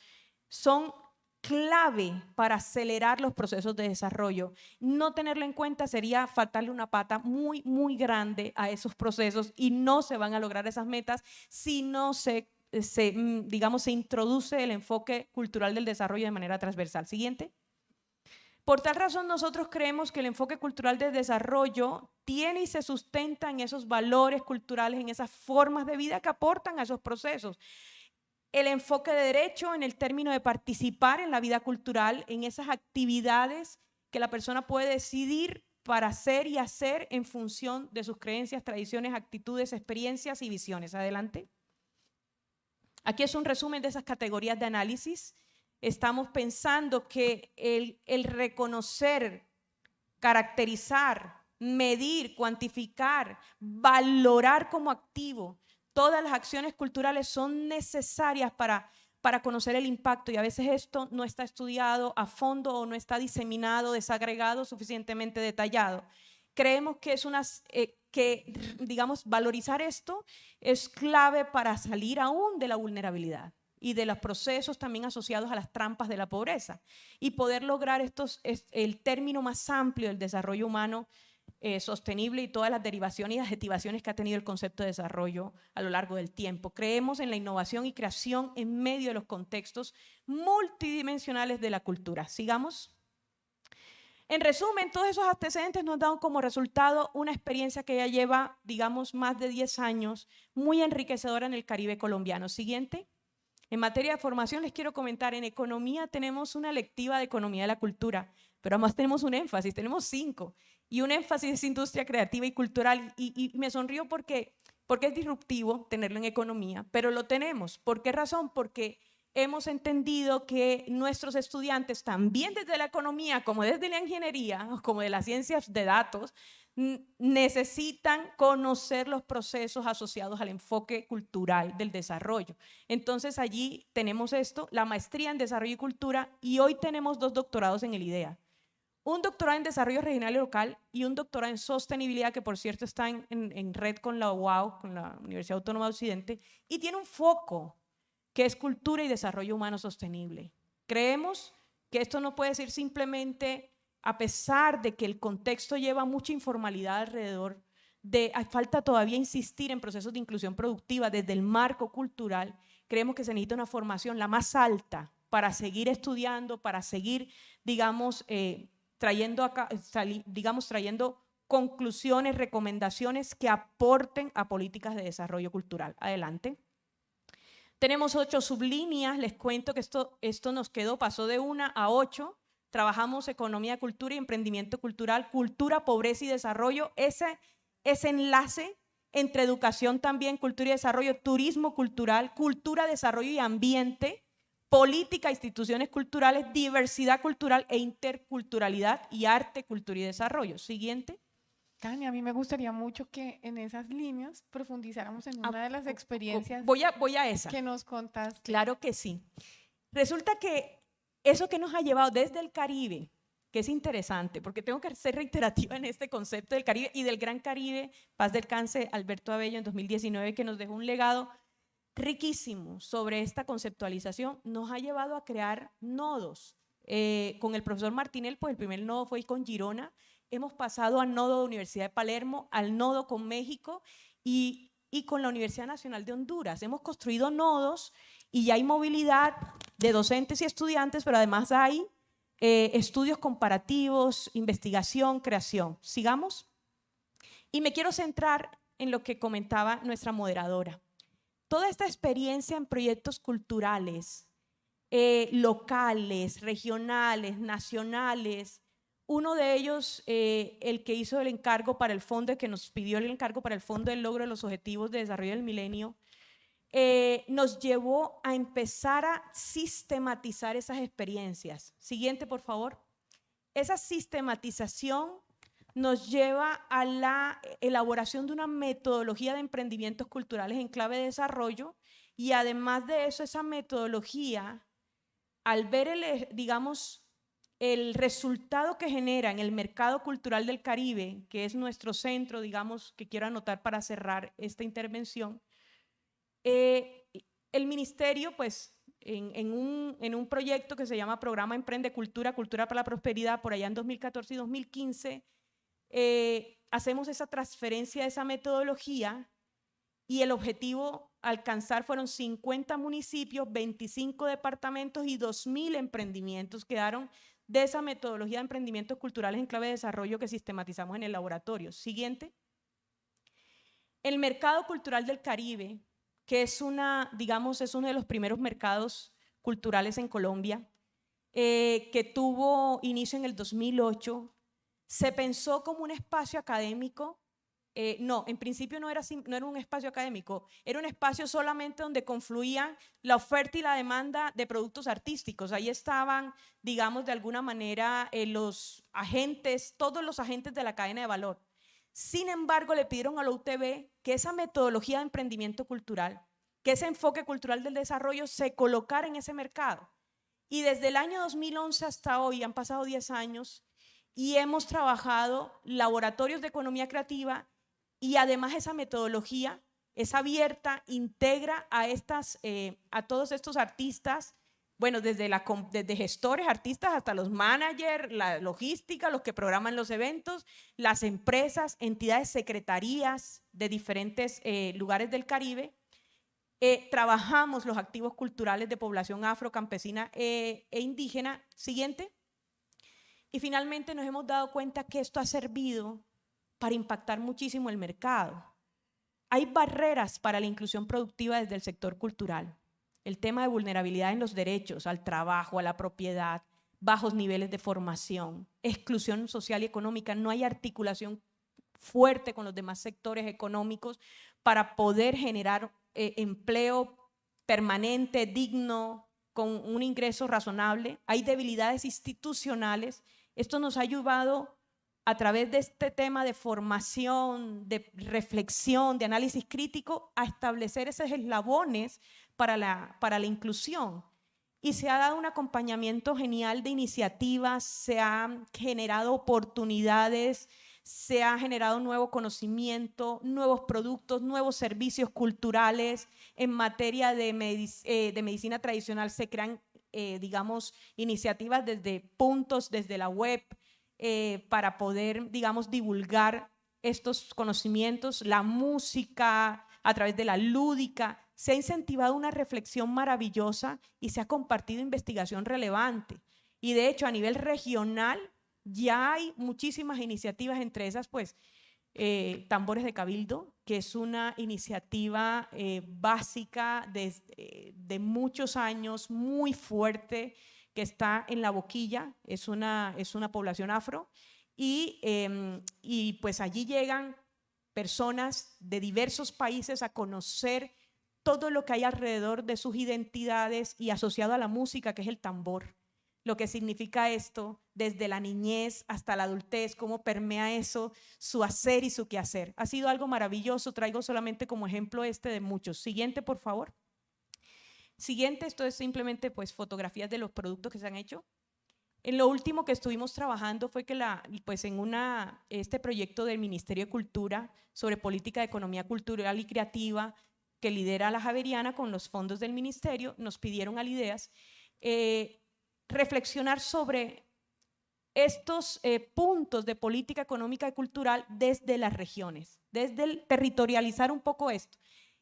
son clave para acelerar los procesos de desarrollo. No tenerlo en cuenta sería faltarle una pata muy, muy grande a esos procesos y no se van a lograr esas metas si no se introduce el enfoque cultural del desarrollo de manera transversal. Siguiente. Por tal razón, nosotros creemos que el enfoque cultural del desarrollo tiene y se sustenta en esos valores culturales, en esas formas de vida que aportan a esos procesos. El enfoque de derecho en el término de participar en la vida cultural, en esas actividades que la persona puede decidir para hacer y hacer en función de sus creencias, tradiciones, actitudes, experiencias y visiones. Adelante. Aquí es un resumen de esas categorías de análisis. Estamos pensando que el reconocer, caracterizar, medir, cuantificar, valorar como activo todas las acciones culturales son necesarias para conocer el impacto, y a veces esto no está estudiado a fondo o no está diseminado, desagregado, suficientemente detallado. Creemos que valorizar esto es clave para salir aún de la vulnerabilidad y de los procesos también asociados a las trampas de la pobreza y poder lograr el término más amplio del desarrollo humano sostenible y todas las derivaciones y adjetivaciones que ha tenido el concepto de desarrollo a lo largo del tiempo. Creemos en la innovación y creación en medio de los contextos multidimensionales de la cultura. Sigamos. En resumen, todos esos antecedentes nos dan como resultado una experiencia que ya lleva, más de 10 años, muy enriquecedora en el Caribe colombiano. Siguiente. En materia de formación les quiero comentar, en economía tenemos una electiva de economía de la cultura, pero además tenemos un énfasis, tenemos 5, y un énfasis es industria creativa y cultural, y me sonrío porque es disruptivo tenerlo en economía, pero lo tenemos. ¿Por qué razón? Porque hemos entendido que nuestros estudiantes, también desde la economía, como desde la ingeniería, como de las ciencias de datos, necesitan conocer los procesos asociados al enfoque cultural del desarrollo. Entonces allí tenemos esto, la maestría en desarrollo y cultura, y hoy tenemos 2 doctorados en el IDEA. Un doctorado en desarrollo regional y local y un doctorado en sostenibilidad, que por cierto está en red con la UAO, con la Universidad Autónoma de Occidente, y tiene un foco que es cultura y desarrollo humano sostenible. Creemos que esto no puede ser simplemente, a pesar de que el contexto lleva mucha informalidad alrededor, falta todavía insistir en procesos de inclusión productiva desde el marco cultural. Creemos que se necesita una formación la más alta para seguir estudiando, para seguir, digamos, trayendo conclusiones, recomendaciones que aporten a políticas de desarrollo cultural. Adelante. Tenemos 8 sublíneas, les cuento que esto nos pasó de 1 a 8. Trabajamos economía, cultura y emprendimiento cultural, cultura, pobreza y desarrollo. Ese enlace entre educación también, cultura y desarrollo, turismo cultural, cultura, desarrollo y ambiente, política, instituciones culturales, diversidad cultural e interculturalidad y arte, cultura y desarrollo. Siguiente. Tania, a mí me gustaría mucho que en esas líneas profundizáramos en una de las experiencias voy a esa. que nos contaste. Claro que sí. Resulta que eso que nos ha llevado desde el Caribe, que es interesante, porque tengo que ser reiterativa en este concepto del Caribe y del Gran Caribe, paz descanse Alberto Abello en 2019, que nos dejó un legado riquísimo sobre esta conceptualización, nos ha llevado a crear nodos. Con el profesor Martinel, pues el primer nodo fue con Girona, hemos pasado al nodo de Universidad de Palermo, al nodo con México y con la Universidad Nacional de Honduras. Hemos construido nodos y ya hay movilidad de docentes y estudiantes, pero además hay estudios comparativos, investigación, creación. Sigamos. Y me quiero centrar en lo que comentaba nuestra moderadora. Toda esta experiencia en proyectos culturales, locales, regionales, nacionales, uno de ellos, el que hizo el encargo para el fondo, que nos pidió el encargo para el Fondo del Logro de los Objetivos de Desarrollo del Milenio, nos llevó a empezar a sistematizar esas experiencias. Siguiente, por favor. Esa sistematización nos lleva a la elaboración de una metodología de emprendimientos culturales en clave de desarrollo y además de eso, esa metodología, al ver digamos, el resultado que genera en el mercado cultural del Caribe, que es nuestro centro, digamos, que quiero anotar para cerrar esta intervención, el ministerio, pues, en un proyecto que se llama Programa Emprende Cultura, Cultura para la Prosperidad, por allá en 2014 y 2015, hacemos esa transferencia de esa metodología y el objetivo a alcanzar fueron 50 municipios, 25 departamentos y 2.000 emprendimientos quedaron de esa metodología de emprendimientos culturales en clave de desarrollo que sistematizamos en el laboratorio. Siguiente. El mercado cultural del Caribe, que es digamos, es uno de los primeros mercados culturales en Colombia, que tuvo inicio en el 2008, se pensó como un espacio académico. No, en principio no era un espacio académico, era un espacio solamente donde confluían la oferta y la demanda de productos artísticos. Ahí estaban, digamos, de alguna manera los agentes, todos los agentes de la cadena de valor. Sin embargo, le pidieron a la UTB que esa metodología de emprendimiento cultural, que ese enfoque cultural del desarrollo se colocara en ese mercado. Y desde el año 2011 hasta hoy, han pasado 10 años, y hemos trabajado laboratorios de economía creativa y además esa metodología es abierta, integra a todos estos artistas, bueno, desde gestores, artistas, hasta los managers, la logística, los que programan los eventos, las empresas, entidades, secretarías de diferentes lugares del Caribe. Trabajamos los activos culturales de población afro, campesina e indígena. Siguiente. Y finalmente nos hemos dado cuenta que esto ha servido para impactar muchísimo el mercado. Hay barreras para la inclusión productiva desde el sector cultural. El tema de vulnerabilidad en los derechos al trabajo, a la propiedad, bajos niveles de formación, exclusión social y económica. No hay articulación fuerte con los demás sectores económicos para poder generar empleo permanente, digno, con un ingreso razonable, hay debilidades institucionales. Esto nos ha ayudado a través de este tema de formación, de reflexión, de análisis crítico, a establecer esos eslabones para la inclusión. Y se ha dado un acompañamiento genial de iniciativas, se han generado oportunidades, se ha generado nuevo conocimiento, nuevos productos, nuevos servicios culturales. En materia de medicina tradicional se crean, digamos, iniciativas desde puntos, desde la web, para poder, digamos, divulgar estos conocimientos. La música, a través de la lúdica, se ha incentivado una reflexión maravillosa y se ha compartido investigación relevante. Y de hecho, a nivel regional, ya hay muchísimas iniciativas, entre esas, pues, Tambores de Cabildo, que es una iniciativa básica de muchos años, muy fuerte, que está en La Boquilla, es una población afro, y pues allí llegan personas de diversos países a conocer todo lo que hay alrededor de sus identidades y asociado a la música, que es el tambor. Lo que significa esto desde la niñez hasta la adultez, cómo permea eso, su hacer y su quehacer. Ha sido algo maravilloso, traigo solamente como ejemplo de muchos. Siguiente, por favor. Siguiente, esto es simplemente pues fotografías de los productos que se han hecho. En lo último que estuvimos trabajando fue que pues en este proyecto del Ministerio de Cultura sobre política de economía cultural y creativa que lidera la Javeriana con los fondos del ministerio, nos pidieron al IDEAS reflexionar sobre estos puntos de política económica y cultural desde las regiones, desde el territorializar un poco esto.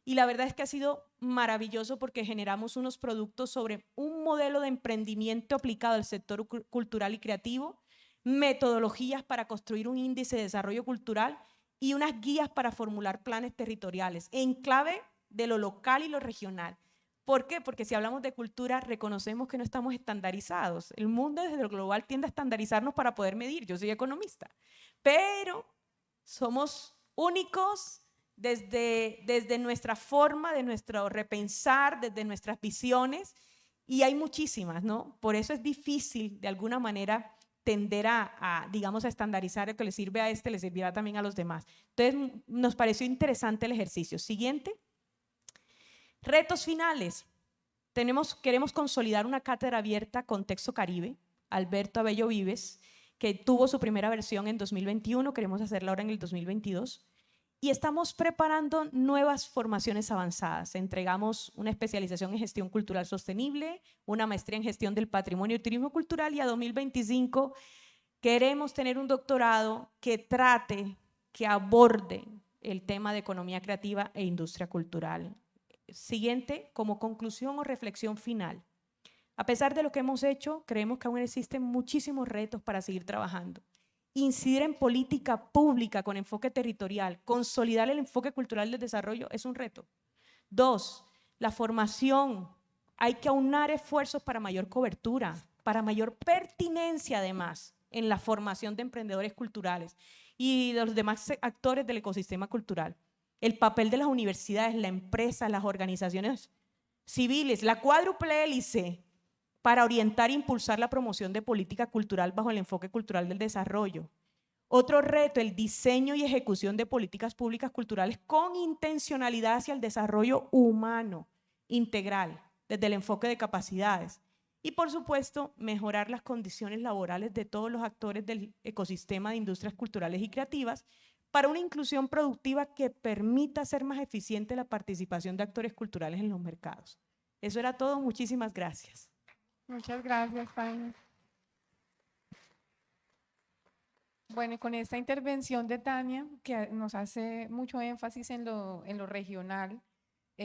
Y la verdad es que ha sido maravilloso porque generamos unos productos sobre un modelo de emprendimiento aplicado al sector cultural y creativo, metodologías para construir un índice de desarrollo cultural y unas guías para formular planes territoriales en clave de lo local y lo regional. ¿Por qué? Porque si hablamos de cultura, reconocemos que no estamos estandarizados. El mundo desde lo global tiende a estandarizarnos para poder medir. Yo soy economista, pero somos únicos desde nuestra forma, de nuestro repensar, desde nuestras visiones, y hay muchísimas, ¿no? Por eso es difícil, de alguna manera, tender digamos, a estandarizar. El que le sirve a le servirá también a los demás. Entonces, nos pareció interesante el ejercicio. Siguiente. Retos finales. Queremos consolidar una cátedra abierta Contexto Caribe, Alberto Abello Vives, que tuvo su primera versión en 2021, queremos hacerla ahora en el 2022. Y estamos preparando nuevas formaciones avanzadas. Entregamos una especialización en gestión cultural sostenible, una maestría en gestión del patrimonio y turismo cultural, y a 2025 queremos tener un doctorado que aborde el tema de economía creativa e industria cultural. Siguiente, como conclusión o reflexión final. A pesar de lo que hemos hecho, creemos que aún existen muchísimos retos para seguir trabajando. Incidir en política pública con enfoque territorial, consolidar el enfoque cultural del desarrollo es un reto. 2, la formación. Hay que aunar esfuerzos para mayor cobertura, para mayor pertinencia además en la formación de emprendedores culturales y de los demás actores del ecosistema cultural. El papel de las universidades, la empresa, las organizaciones civiles, la cuádruple hélice para orientar e impulsar la promoción de política cultural bajo el enfoque cultural del desarrollo. Otro reto, el diseño y ejecución de políticas públicas culturales con intencionalidad hacia el desarrollo humano integral, desde el enfoque de capacidades. Y por supuesto, mejorar las condiciones laborales de todos los actores del ecosistema de industrias culturales y creativas para una inclusión productiva que permita hacer más eficiente la participación de actores culturales en los mercados. Eso era todo. Muchísimas gracias. Muchas gracias, Tania. Bueno, y con esta intervención de Tania, que nos hace mucho énfasis en lo regional y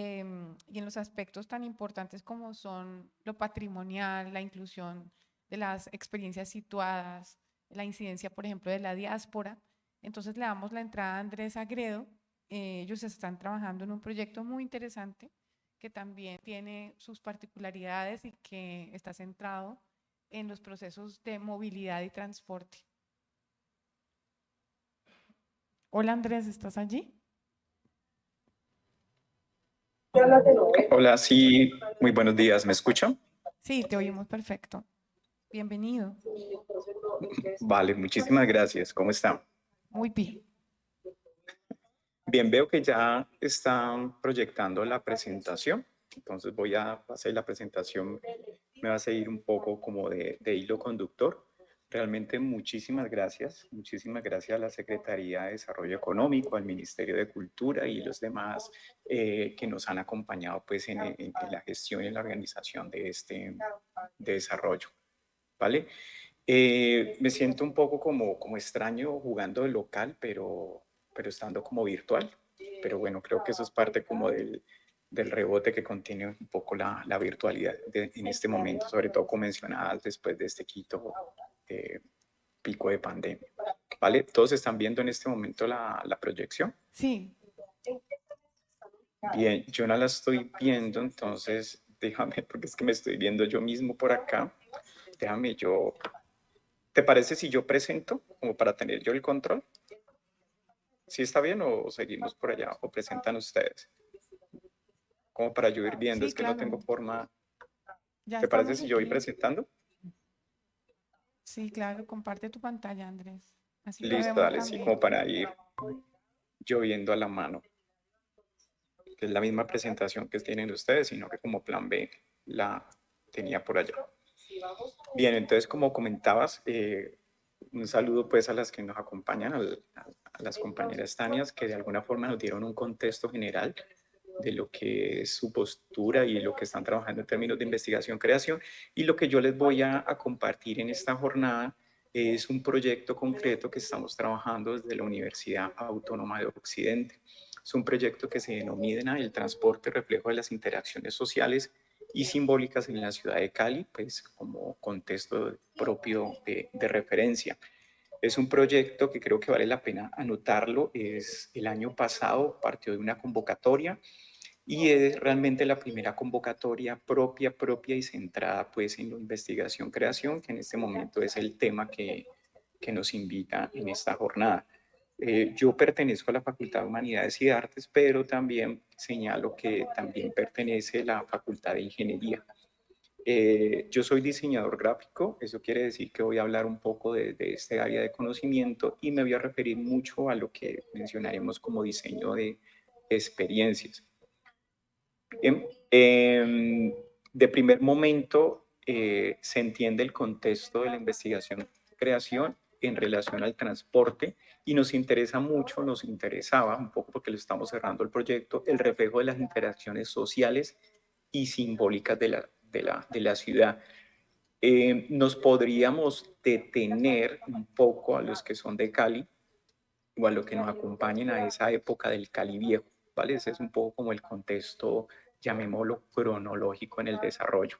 en los aspectos tan importantes como son lo patrimonial, la inclusión de las experiencias situadas, la incidencia, por ejemplo, de la diáspora. Entonces le damos la entrada a Andrés Agredo. Ellos están trabajando en un proyecto muy interesante que también tiene sus particularidades y que está centrado en los procesos de movilidad y transporte. Hola Andrés, ¿estás allí? Hola, sí, muy buenos días, ¿me escuchan? Sí, te oímos perfecto. Bienvenido. Vale, muchísimas gracias. ¿Cómo están? Muy bien. Bien, veo que ya están proyectando la presentación. Entonces voy a hacer la presentación. Me va a seguir un poco como de hilo conductor. Realmente muchísimas gracias a la Secretaría de Desarrollo Económico, al Ministerio de Cultura y los demás que nos han acompañado pues en la gestión y en la organización de este de desarrollo, ¿vale? Me siento un poco como extraño jugando de local, pero estando como virtual. Pero bueno, creo que eso es parte como del rebote que contiene un poco la virtualidad en este momento, sobre todo como mencionadas después de este quito pico de pandemia. ¿Vale? ¿Todos están viendo en este momento la proyección? Sí, Bien, yo no la estoy viendo, entonces déjame, porque es que me estoy viendo yo mismo por acá. Déjame yo. ¿Te parece si yo presento como para tener yo el control? ¿Sí está bien o seguimos por allá o presentan ustedes? Como para yo ir viendo, sí, es que no tengo claro. forma. Ya ¿Te parece estamos si yo voy aquí. presentando? Sí, claro. Comparte tu pantalla, Andrés. Así te Listo, vemos dale, sí, como también. para ir yo viendo a la mano. Que es la misma presentación que tienen ustedes, sino que como plan B la tenía por allá. Bien, entonces como comentabas, un saludo pues a las que nos acompañan, a las compañeras Tanias, que de alguna forma nos dieron un contexto general de lo que es su postura y lo que están trabajando en términos de investigación-creación. Y lo que yo les voy a compartir en esta jornada es un proyecto concreto que estamos trabajando desde la Universidad Autónoma de Occidente. Es un proyecto que se denomina el transporte reflejo de las interacciones sociales y simbólicas en la ciudad de Cali, pues como contexto propio de referencia. Es un proyecto que creo que vale la pena anotarlo. Es el año pasado, partió de una convocatoria y es realmente la primera convocatoria propia y centrada pues en la investigación-creación, que en este momento es el tema que nos invita en esta jornada. Yo pertenezco a la Facultad de Humanidades y Artes, pero también señalo que también pertenece la Facultad de Ingeniería. Yo soy diseñador gráfico, eso quiere decir que voy a hablar un poco de este área de conocimiento y me voy a referir mucho a lo que mencionaremos como diseño de experiencias. Bien, de primer momento se entiende el contexto de la investigación-creación en relación al transporte y nos interesa mucho, nos interesaba un poco porque lo estamos cerrando el proyecto, el reflejo de las interacciones sociales y simbólicas de la ciudad. Nos podríamos detener un poco a los que son de Cali o a los que nos acompañen a esa época del Cali viejo, ¿vale? Ese es un poco como el contexto, llamémoslo cronológico en el desarrollo.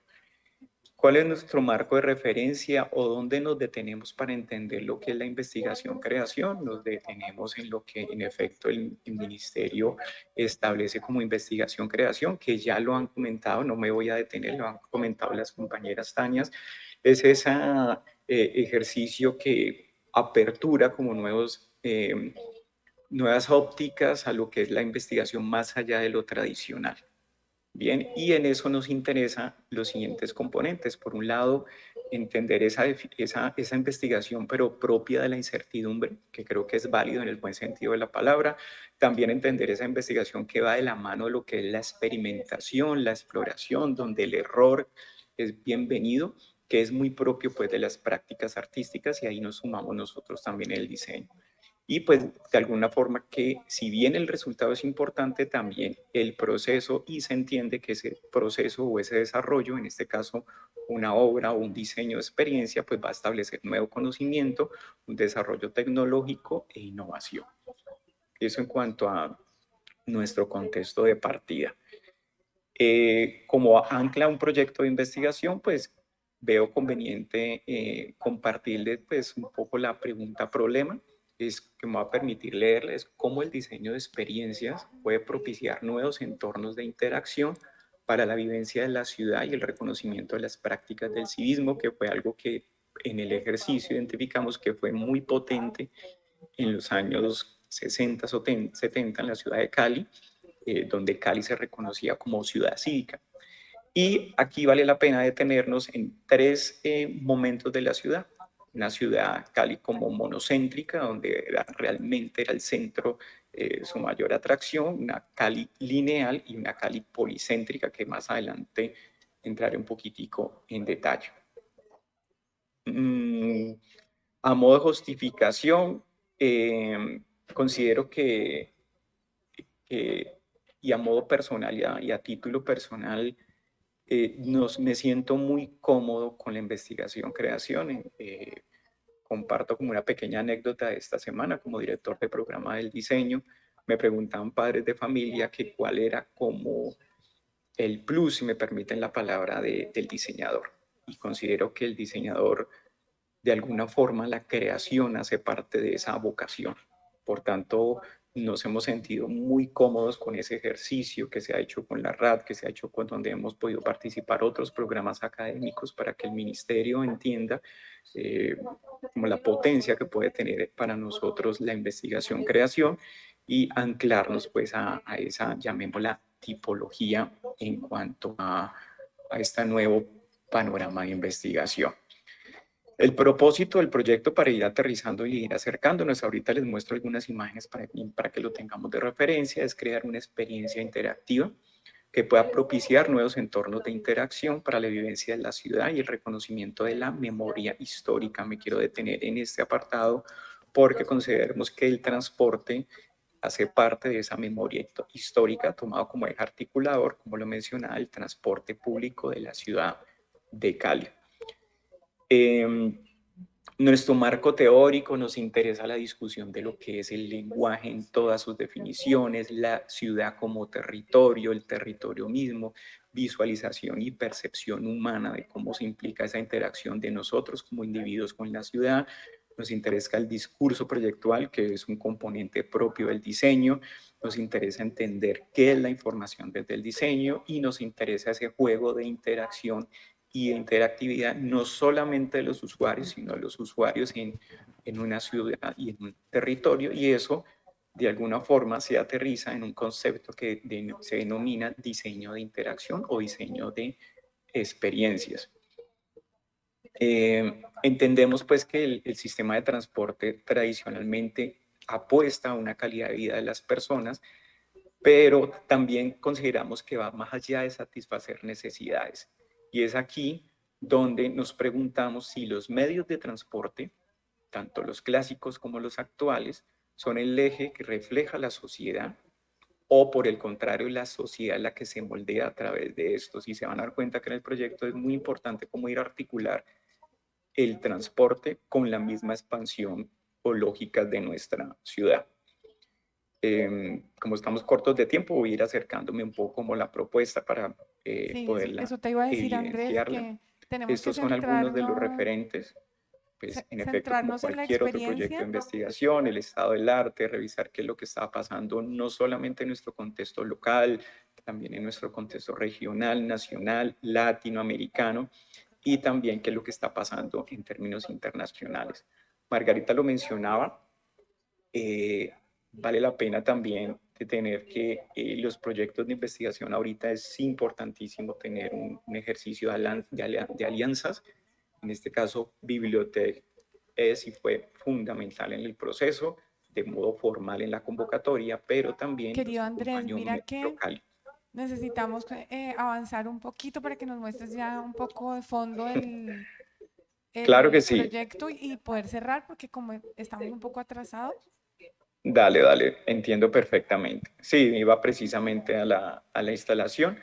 ¿Cuál es nuestro marco de referencia o dónde nos detenemos para entender lo que es la investigación-creación? Nos detenemos en lo que en efecto el ministerio establece como investigación-creación, que ya lo han comentado, no me voy a detener, lo han comentado las compañeras Tanias, es ese ejercicio que apertura como nuevas ópticas a lo que es la investigación más allá de lo tradicional. Bien, y en eso nos interesan los siguientes componentes. Por un lado, entender esa investigación, pero propia de la incertidumbre, que creo que es válido en el buen sentido de la palabra. También entender esa investigación que va de la mano de lo que es la experimentación, la exploración, donde el error es bienvenido, que es muy propio pues de las prácticas artísticas y ahí nos sumamos nosotros también en el diseño. Y pues de alguna forma que si bien el resultado es importante, también el proceso y se entiende que ese proceso o ese desarrollo, en este caso una obra o un diseño de experiencia, pues va a establecer nuevo conocimiento, un desarrollo tecnológico e innovación. Eso en cuanto a nuestro contexto de partida. Como ancla un proyecto de investigación, pues veo conveniente compartirles pues un poco la pregunta problema, es que me va a permitir leerles cómo el diseño de experiencias puede propiciar nuevos entornos de interacción para la vivencia de la ciudad y el reconocimiento de las prácticas del civismo, que fue algo que en el ejercicio identificamos que fue muy potente en los años 60, 70 en la ciudad de Cali, donde Cali se reconocía como ciudad cívica. Y aquí vale la pena detenernos en tres momentos de la ciudad. Una ciudad Cali como monocéntrica, donde realmente era el centro, su mayor atracción, una Cali lineal y una Cali policéntrica, que más adelante entraré un poquitico en detalle. A modo de justificación, considero que, y a modo personal y a título personal, me siento muy cómodo con la investigación-creación. Comparto como una pequeña anécdota de esta semana como director de programa del diseño. Me preguntaban padres de familia que cuál era como el plus, si me permiten la palabra, del diseñador. Y considero que el diseñador, de alguna forma, la creación hace parte de esa vocación. Por tanto, nos hemos sentido muy cómodos con ese ejercicio que se ha hecho con la RAD, que se ha hecho con donde hemos podido participar otros programas académicos para que el ministerio entienda como la potencia que puede tener para nosotros la investigación-creación y anclarnos pues a esa, llamémosla, tipología en cuanto a este nuevo panorama de investigación. El propósito del proyecto, para ir aterrizando y ir acercándonos, ahorita les muestro algunas imágenes para que lo tengamos de referencia, es crear una experiencia interactiva que pueda propiciar nuevos entornos de interacción para la vivencia de la ciudad y el reconocimiento de la memoria histórica. Me quiero detener en este apartado porque consideramos que el transporte hace parte de esa memoria histórica, tomado como eje articulador, como lo mencionaba, el transporte público de la ciudad de Cali. Nuestro marco teórico nos interesa la discusión de lo que es el lenguaje en todas sus definiciones, la ciudad como territorio, el territorio mismo, visualización y percepción humana de cómo se implica esa interacción de nosotros como individuos con la ciudad. Nos interesa el discurso proyectual, que es un componente propio del diseño. Nos interesa entender qué es la información desde el diseño y nos interesa ese juego de interacción y de interactividad no solamente de los usuarios, sino de los usuarios en una ciudad y en un territorio, y eso de alguna forma se aterriza en un concepto que se denomina diseño de interacción o diseño de experiencias. Entendemos pues que el sistema de transporte tradicionalmente apuesta a una calidad de vida de las personas, pero también consideramos que va más allá de satisfacer necesidades. Y es aquí donde nos preguntamos si los medios de transporte, tanto los clásicos como los actuales, son el eje que refleja la sociedad o por el contrario la sociedad la que se moldea a través de estos. Y se van a dar cuenta que en el proyecto es muy importante cómo ir a articular el transporte con la misma expansión o lógicas de nuestra ciudad. Como estamos cortos de tiempo, voy a ir acercándome un poco como la propuesta para Sí, poderla eso te iba a decir, Andrés, evidenciarla. que tenemos que Estos son algunos de los centrarnos, referentes, pues en efecto, como centrarnos en la cualquier otro proyecto de experiencia. investigación, el estado del arte, revisar qué es lo que está pasando no solamente en nuestro contexto local, también en nuestro contexto regional, nacional, latinoamericano, y también qué es lo que está pasando en términos internacionales. Margarita lo mencionaba, vale la pena también de tener que los proyectos de investigación ahorita es importantísimo tener un ejercicio de alianzas. En este caso, Bibliotec es y fue fundamental en el proceso, de modo formal en la convocatoria, pero también nos Querido Andrés, acompañó mira Metro que Cali. necesitamos avanzar un poquito para que nos muestres ya un poco de fondo Claro que el sí. proyecto y poder cerrar, porque como estamos un poco atrasados. Dale, entiendo perfectamente. Sí, iba precisamente a la instalación.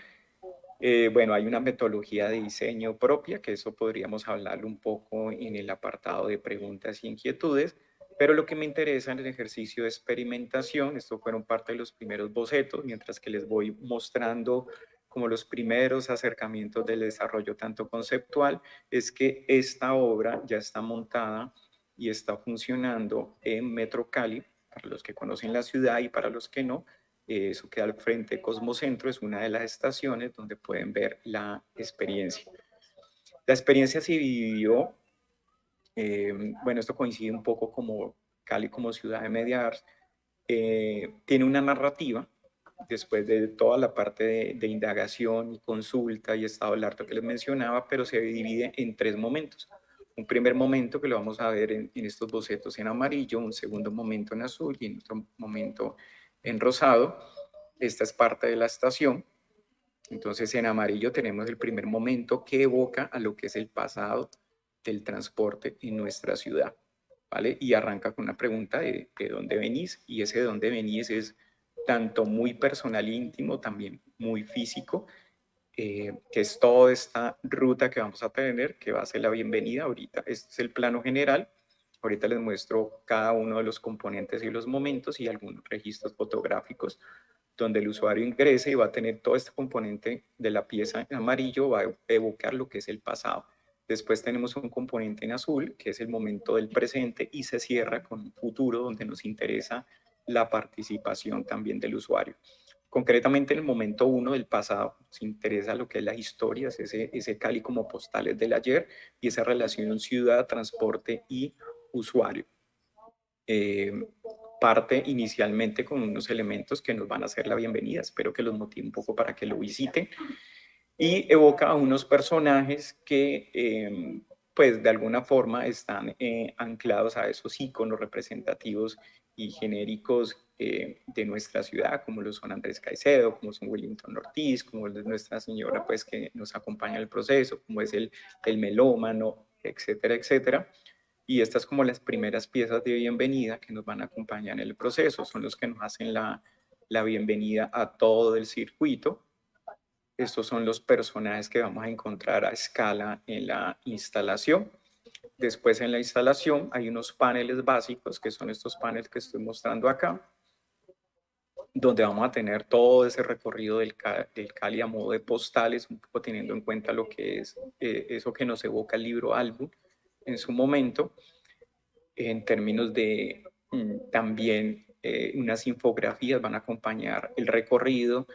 Bueno, hay una metodología de diseño propia, que eso podríamos hablarlo un poco en el apartado de preguntas y inquietudes, pero lo que me interesa en el ejercicio de experimentación, esto fueron parte de los primeros bocetos, mientras que les voy mostrando como los primeros acercamientos del desarrollo tanto conceptual, es que esta obra ya está montada y está funcionando en Metro Cali, para los que conocen la ciudad y para los que no. Eso queda al frente de Cosmocentro, es una de las estaciones donde pueden ver la experiencia. La experiencia se dividió, bueno, esto coincide un poco como Cali como ciudad de Media Ars, tiene una narrativa después de toda la parte de indagación y consulta y estado del arte que les mencionaba, pero se divide en 3 momentos. Un primer momento que lo vamos a ver en estos bocetos en amarillo, un segundo momento en azul y en otro momento en rosado. Esta es parte de la estación. Entonces, en amarillo tenemos el primer momento que evoca a lo que es el pasado del transporte en nuestra ciudad, ¿vale? Y arranca con una pregunta de dónde venís, y ese de dónde venís es tanto muy personal e íntimo, también muy físico, que es toda esta ruta que vamos a tener, que va a ser la bienvenida ahorita. Este es el plano general. Ahorita les muestro cada uno de los componentes y los momentos y algunos registros fotográficos donde el usuario ingrese y va a tener todo este componente de la pieza en amarillo, va a evocar lo que es el pasado. Después tenemos un componente en azul, que es el momento del presente, y se cierra con un futuro donde nos interesa la participación también del usuario. Concretamente en el momento 1 del pasado, nos interesa lo que es la historia, ese Cali como postales del ayer y esa relación ciudad, transporte y usuario. Parte inicialmente con unos elementos que nos van a hacer la bienvenida, espero que los motive un poco para que lo visiten, y evoca a unos personajes que pues de alguna forma están anclados a esos íconos representativos y genéricos de nuestra ciudad, como lo son Andrés Caicedo, como son Wellington Ortiz, como es Nuestra Señora pues que nos acompaña en el proceso, como es el melómano, etcétera, etcétera. Y estas como las primeras piezas de bienvenida que nos van a acompañar en el proceso, son los que nos hacen la bienvenida a todo el circuito. Estos son los personajes que vamos a encontrar a escala en la instalación. Después en la instalación hay unos paneles básicos, que son estos paneles que estoy mostrando acá, donde vamos a tener todo ese recorrido del Cali a modo de postales, un poco teniendo en cuenta lo que es eso que nos evoca el libro álbum en su momento, en términos de también unas infografías van a acompañar el recorrido,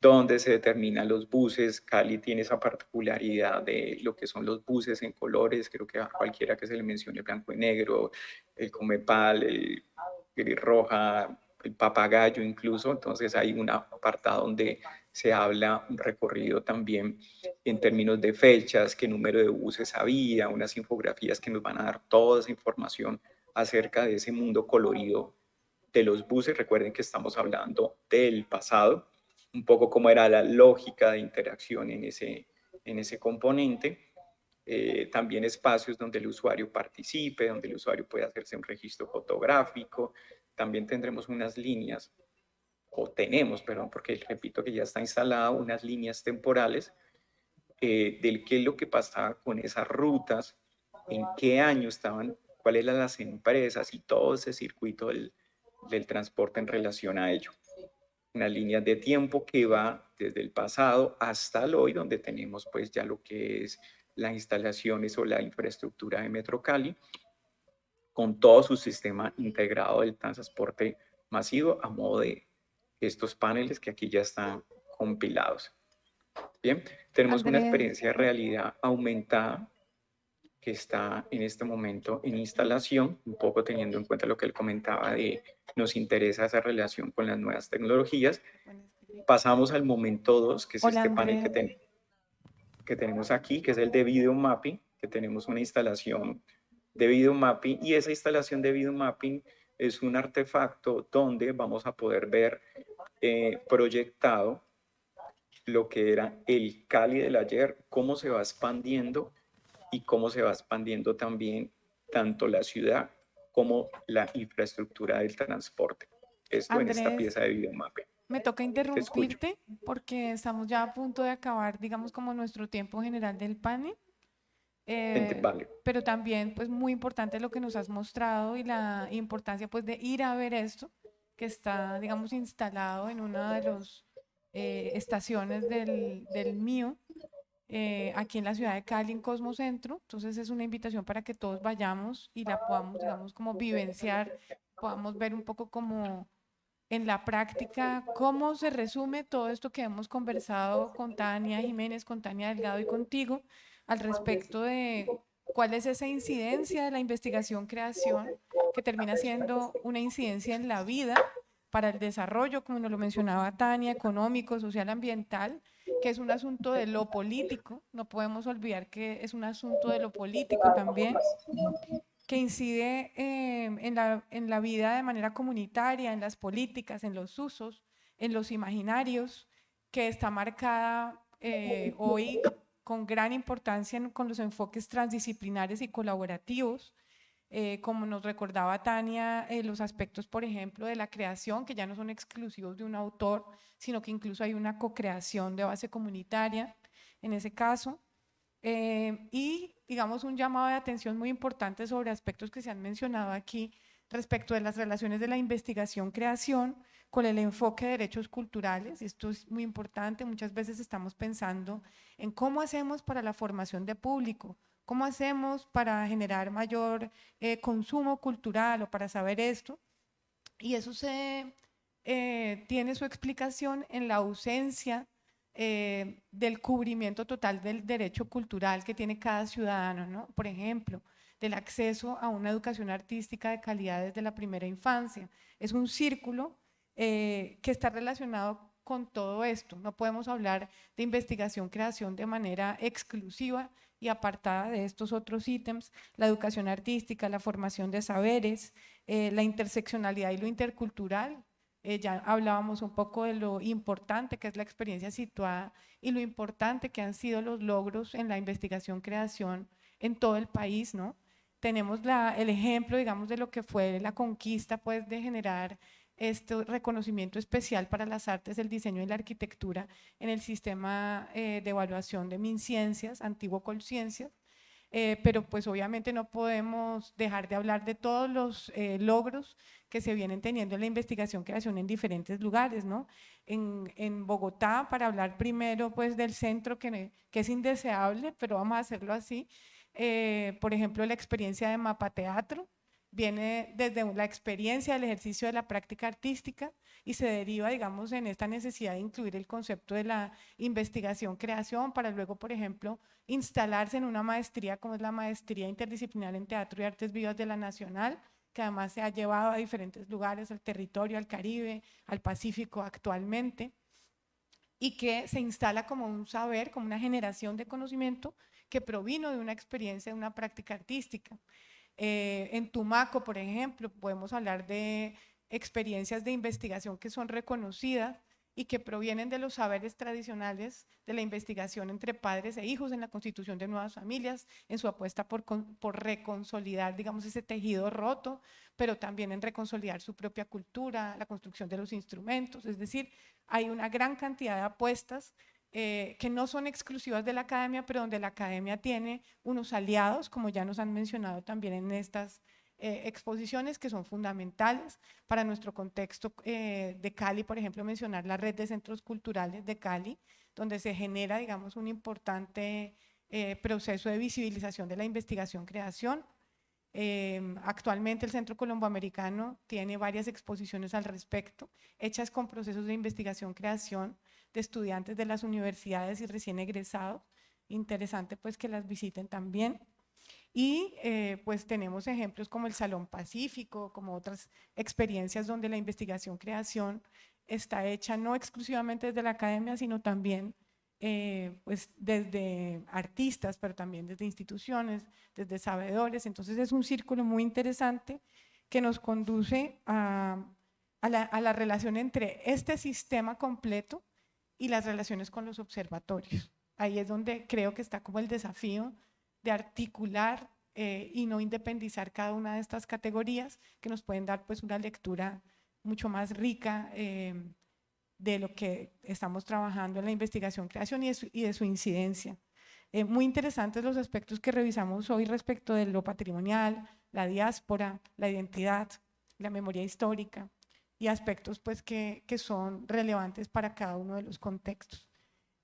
donde se determinan los buses. Cali tiene esa particularidad de lo que son los buses en colores, creo que a cualquiera que se le mencione blanco y negro, el Comepal, el gris roja, el papagayo incluso, entonces hay un apartado donde se habla un recorrido también en términos de fechas, qué número de buses había, unas infografías que nos van a dar toda esa información acerca de ese mundo colorido de los buses. Recuerden que estamos hablando del pasado, un poco cómo era la lógica de interacción en ese componente. También espacios donde el usuario participe, donde el usuario puede hacerse un registro fotográfico. También tendremos unas líneas, o tenemos, perdón, porque repito que ya está instalada, unas líneas temporales del qué es lo que pasaba con esas rutas, en qué año estaban, cuáles eran las empresas y todo ese circuito del transporte en relación a ello. Unas líneas de tiempo que va desde el pasado hasta el hoy, donde tenemos pues ya lo que es las instalaciones o la infraestructura de Metro Cali, con todo su sistema integrado del transporte masivo a modo de estos paneles que aquí ya están compilados. Bien, tenemos una Andrés, experiencia de realidad aumentada que está en este momento en instalación, un poco teniendo en cuenta lo que él comentaba de nos interesa esa relación con las nuevas tecnologías. Pasamos al momento 2, que es hola este panel Andrés. que tenemos aquí, que es el de video mapping, que tenemos una instalación de video mapping, y esa instalación de video mapping es un artefacto donde vamos a poder ver proyectado lo que era el Cali del ayer, cómo se va expandiendo y cómo se va expandiendo también tanto la ciudad como la infraestructura del transporte. Esto en esta Andrés, pieza de videomapping. me toca Te escucho. interrumpirte porque estamos ya a punto de acabar, digamos, como nuestro tiempo general del panel. Vale. Pero también, pues, muy importante lo que nos has mostrado y la importancia, pues, de ir a ver esto que está, digamos, instalado en una de las estaciones del mío, aquí en la ciudad de Cali, en Cosmocentro. Entonces, es una invitación para que todos vayamos y la podamos, digamos, como vivenciar, podamos ver un poco como en la práctica cómo se resume todo esto que hemos conversado con Tania Jiménez, con Tania Delgado y contigo al respecto de cuál es esa incidencia de la investigación-creación que termina siendo una incidencia en la vida, para el desarrollo, como nos lo mencionaba Tania, económico, social, ambiental, que es un asunto de lo político, no podemos olvidar que es un asunto de lo político también, que incide en la vida de manera comunitaria, en las políticas, en los usos, en los imaginarios, que está marcada hoy con gran importancia con los enfoques transdisciplinares y colaborativos, como nos recordaba Tania, los aspectos, por ejemplo, de la creación, que ya no son exclusivos de un autor, sino que incluso hay una co-creación de base comunitaria en ese caso. Y digamos un llamado de atención muy importante sobre aspectos que se han mencionado aquí respecto de las relaciones de la investigación-creación con el enfoque de derechos culturales. Esto es muy importante, muchas veces estamos pensando en cómo hacemos para la formación de público, cómo hacemos para generar mayor consumo cultural o para saber esto, y eso tiene su explicación en la ausencia del cubrimiento total del derecho cultural que tiene cada ciudadano, ¿no? Por ejemplo, del acceso a una educación artística de calidad desde la primera infancia. Es un círculo que está relacionado con todo esto. No podemos hablar de investigación-creación de manera exclusiva y apartada de estos otros ítems: la educación artística, la formación de saberes, la interseccionalidad y lo intercultural. Ya hablábamos un poco de lo importante que es la experiencia situada y lo importante que han sido los logros en la investigación-creación en todo el país, ¿no? Tenemos el ejemplo, digamos, de lo que fue la conquista, pues, de generar este reconocimiento especial para las artes, el diseño y la arquitectura en el sistema de evaluación de MinCiencias, antiguo Colciencias. Pero pues obviamente no podemos dejar de hablar de todos los logros que se vienen teniendo en la investigación-creación en diferentes lugares, ¿no? En Bogotá, para hablar primero pues del centro que es indeseable, pero vamos a hacerlo así. Por ejemplo, la experiencia de Mapa Teatro viene desde la experiencia del ejercicio de la práctica artística y se deriva, digamos, en esta necesidad de incluir el concepto de la investigación-creación para luego, por ejemplo, instalarse en una maestría como es la Maestría Interdisciplinar en Teatro y Artes Vivas de la Nacional, que además se ha llevado a diferentes lugares, al territorio, al Caribe, al Pacífico actualmente, y que se instala como un saber, como una generación de conocimiento que provino de una experiencia, de una práctica artística. En Tumaco, por ejemplo, podemos hablar de experiencias de investigación que son reconocidas y que provienen de los saberes tradicionales de la investigación entre padres e hijos en la constitución de nuevas familias, en su apuesta por reconsolidar, digamos, ese tejido roto, pero también en reconsolidar su propia cultura, la construcción de los instrumentos. Es decir, hay una gran cantidad de apuestas que no son exclusivas de la academia, pero donde la academia tiene unos aliados, como ya nos han mencionado también en estas exposiciones, que son fundamentales para nuestro contexto de Cali. Por ejemplo, mencionar la red de centros culturales de Cali, donde se genera, digamos, un importante proceso de visibilización de la investigación-creación. Actualmente el Centro Colomboamericano tiene varias exposiciones al respecto, hechas con procesos de investigación-creación de estudiantes de las universidades y recién egresados. Interesante pues que las visiten también. Y pues tenemos ejemplos como el Salón Pacífico, como otras experiencias donde la investigación-creación está hecha no exclusivamente desde la academia, sino también pues desde artistas, pero también desde instituciones, desde sabedores. Entonces es un círculo muy interesante que nos conduce a la relación entre este sistema completo y las relaciones con los observatorios. Ahí es donde creo que está como el desafío de articular y no independizar cada una de estas categorías que nos pueden dar pues una lectura mucho más rica de lo que estamos trabajando en la investigación-creación y de su incidencia. Muy interesantes los aspectos que revisamos hoy respecto de lo patrimonial, la diáspora, la identidad, la memoria histórica y aspectos pues que son relevantes para cada uno de los contextos.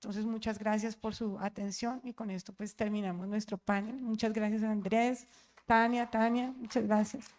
Entonces, muchas gracias por su atención y con esto pues terminamos nuestro panel. Muchas gracias a Andrés, Tania, muchas gracias.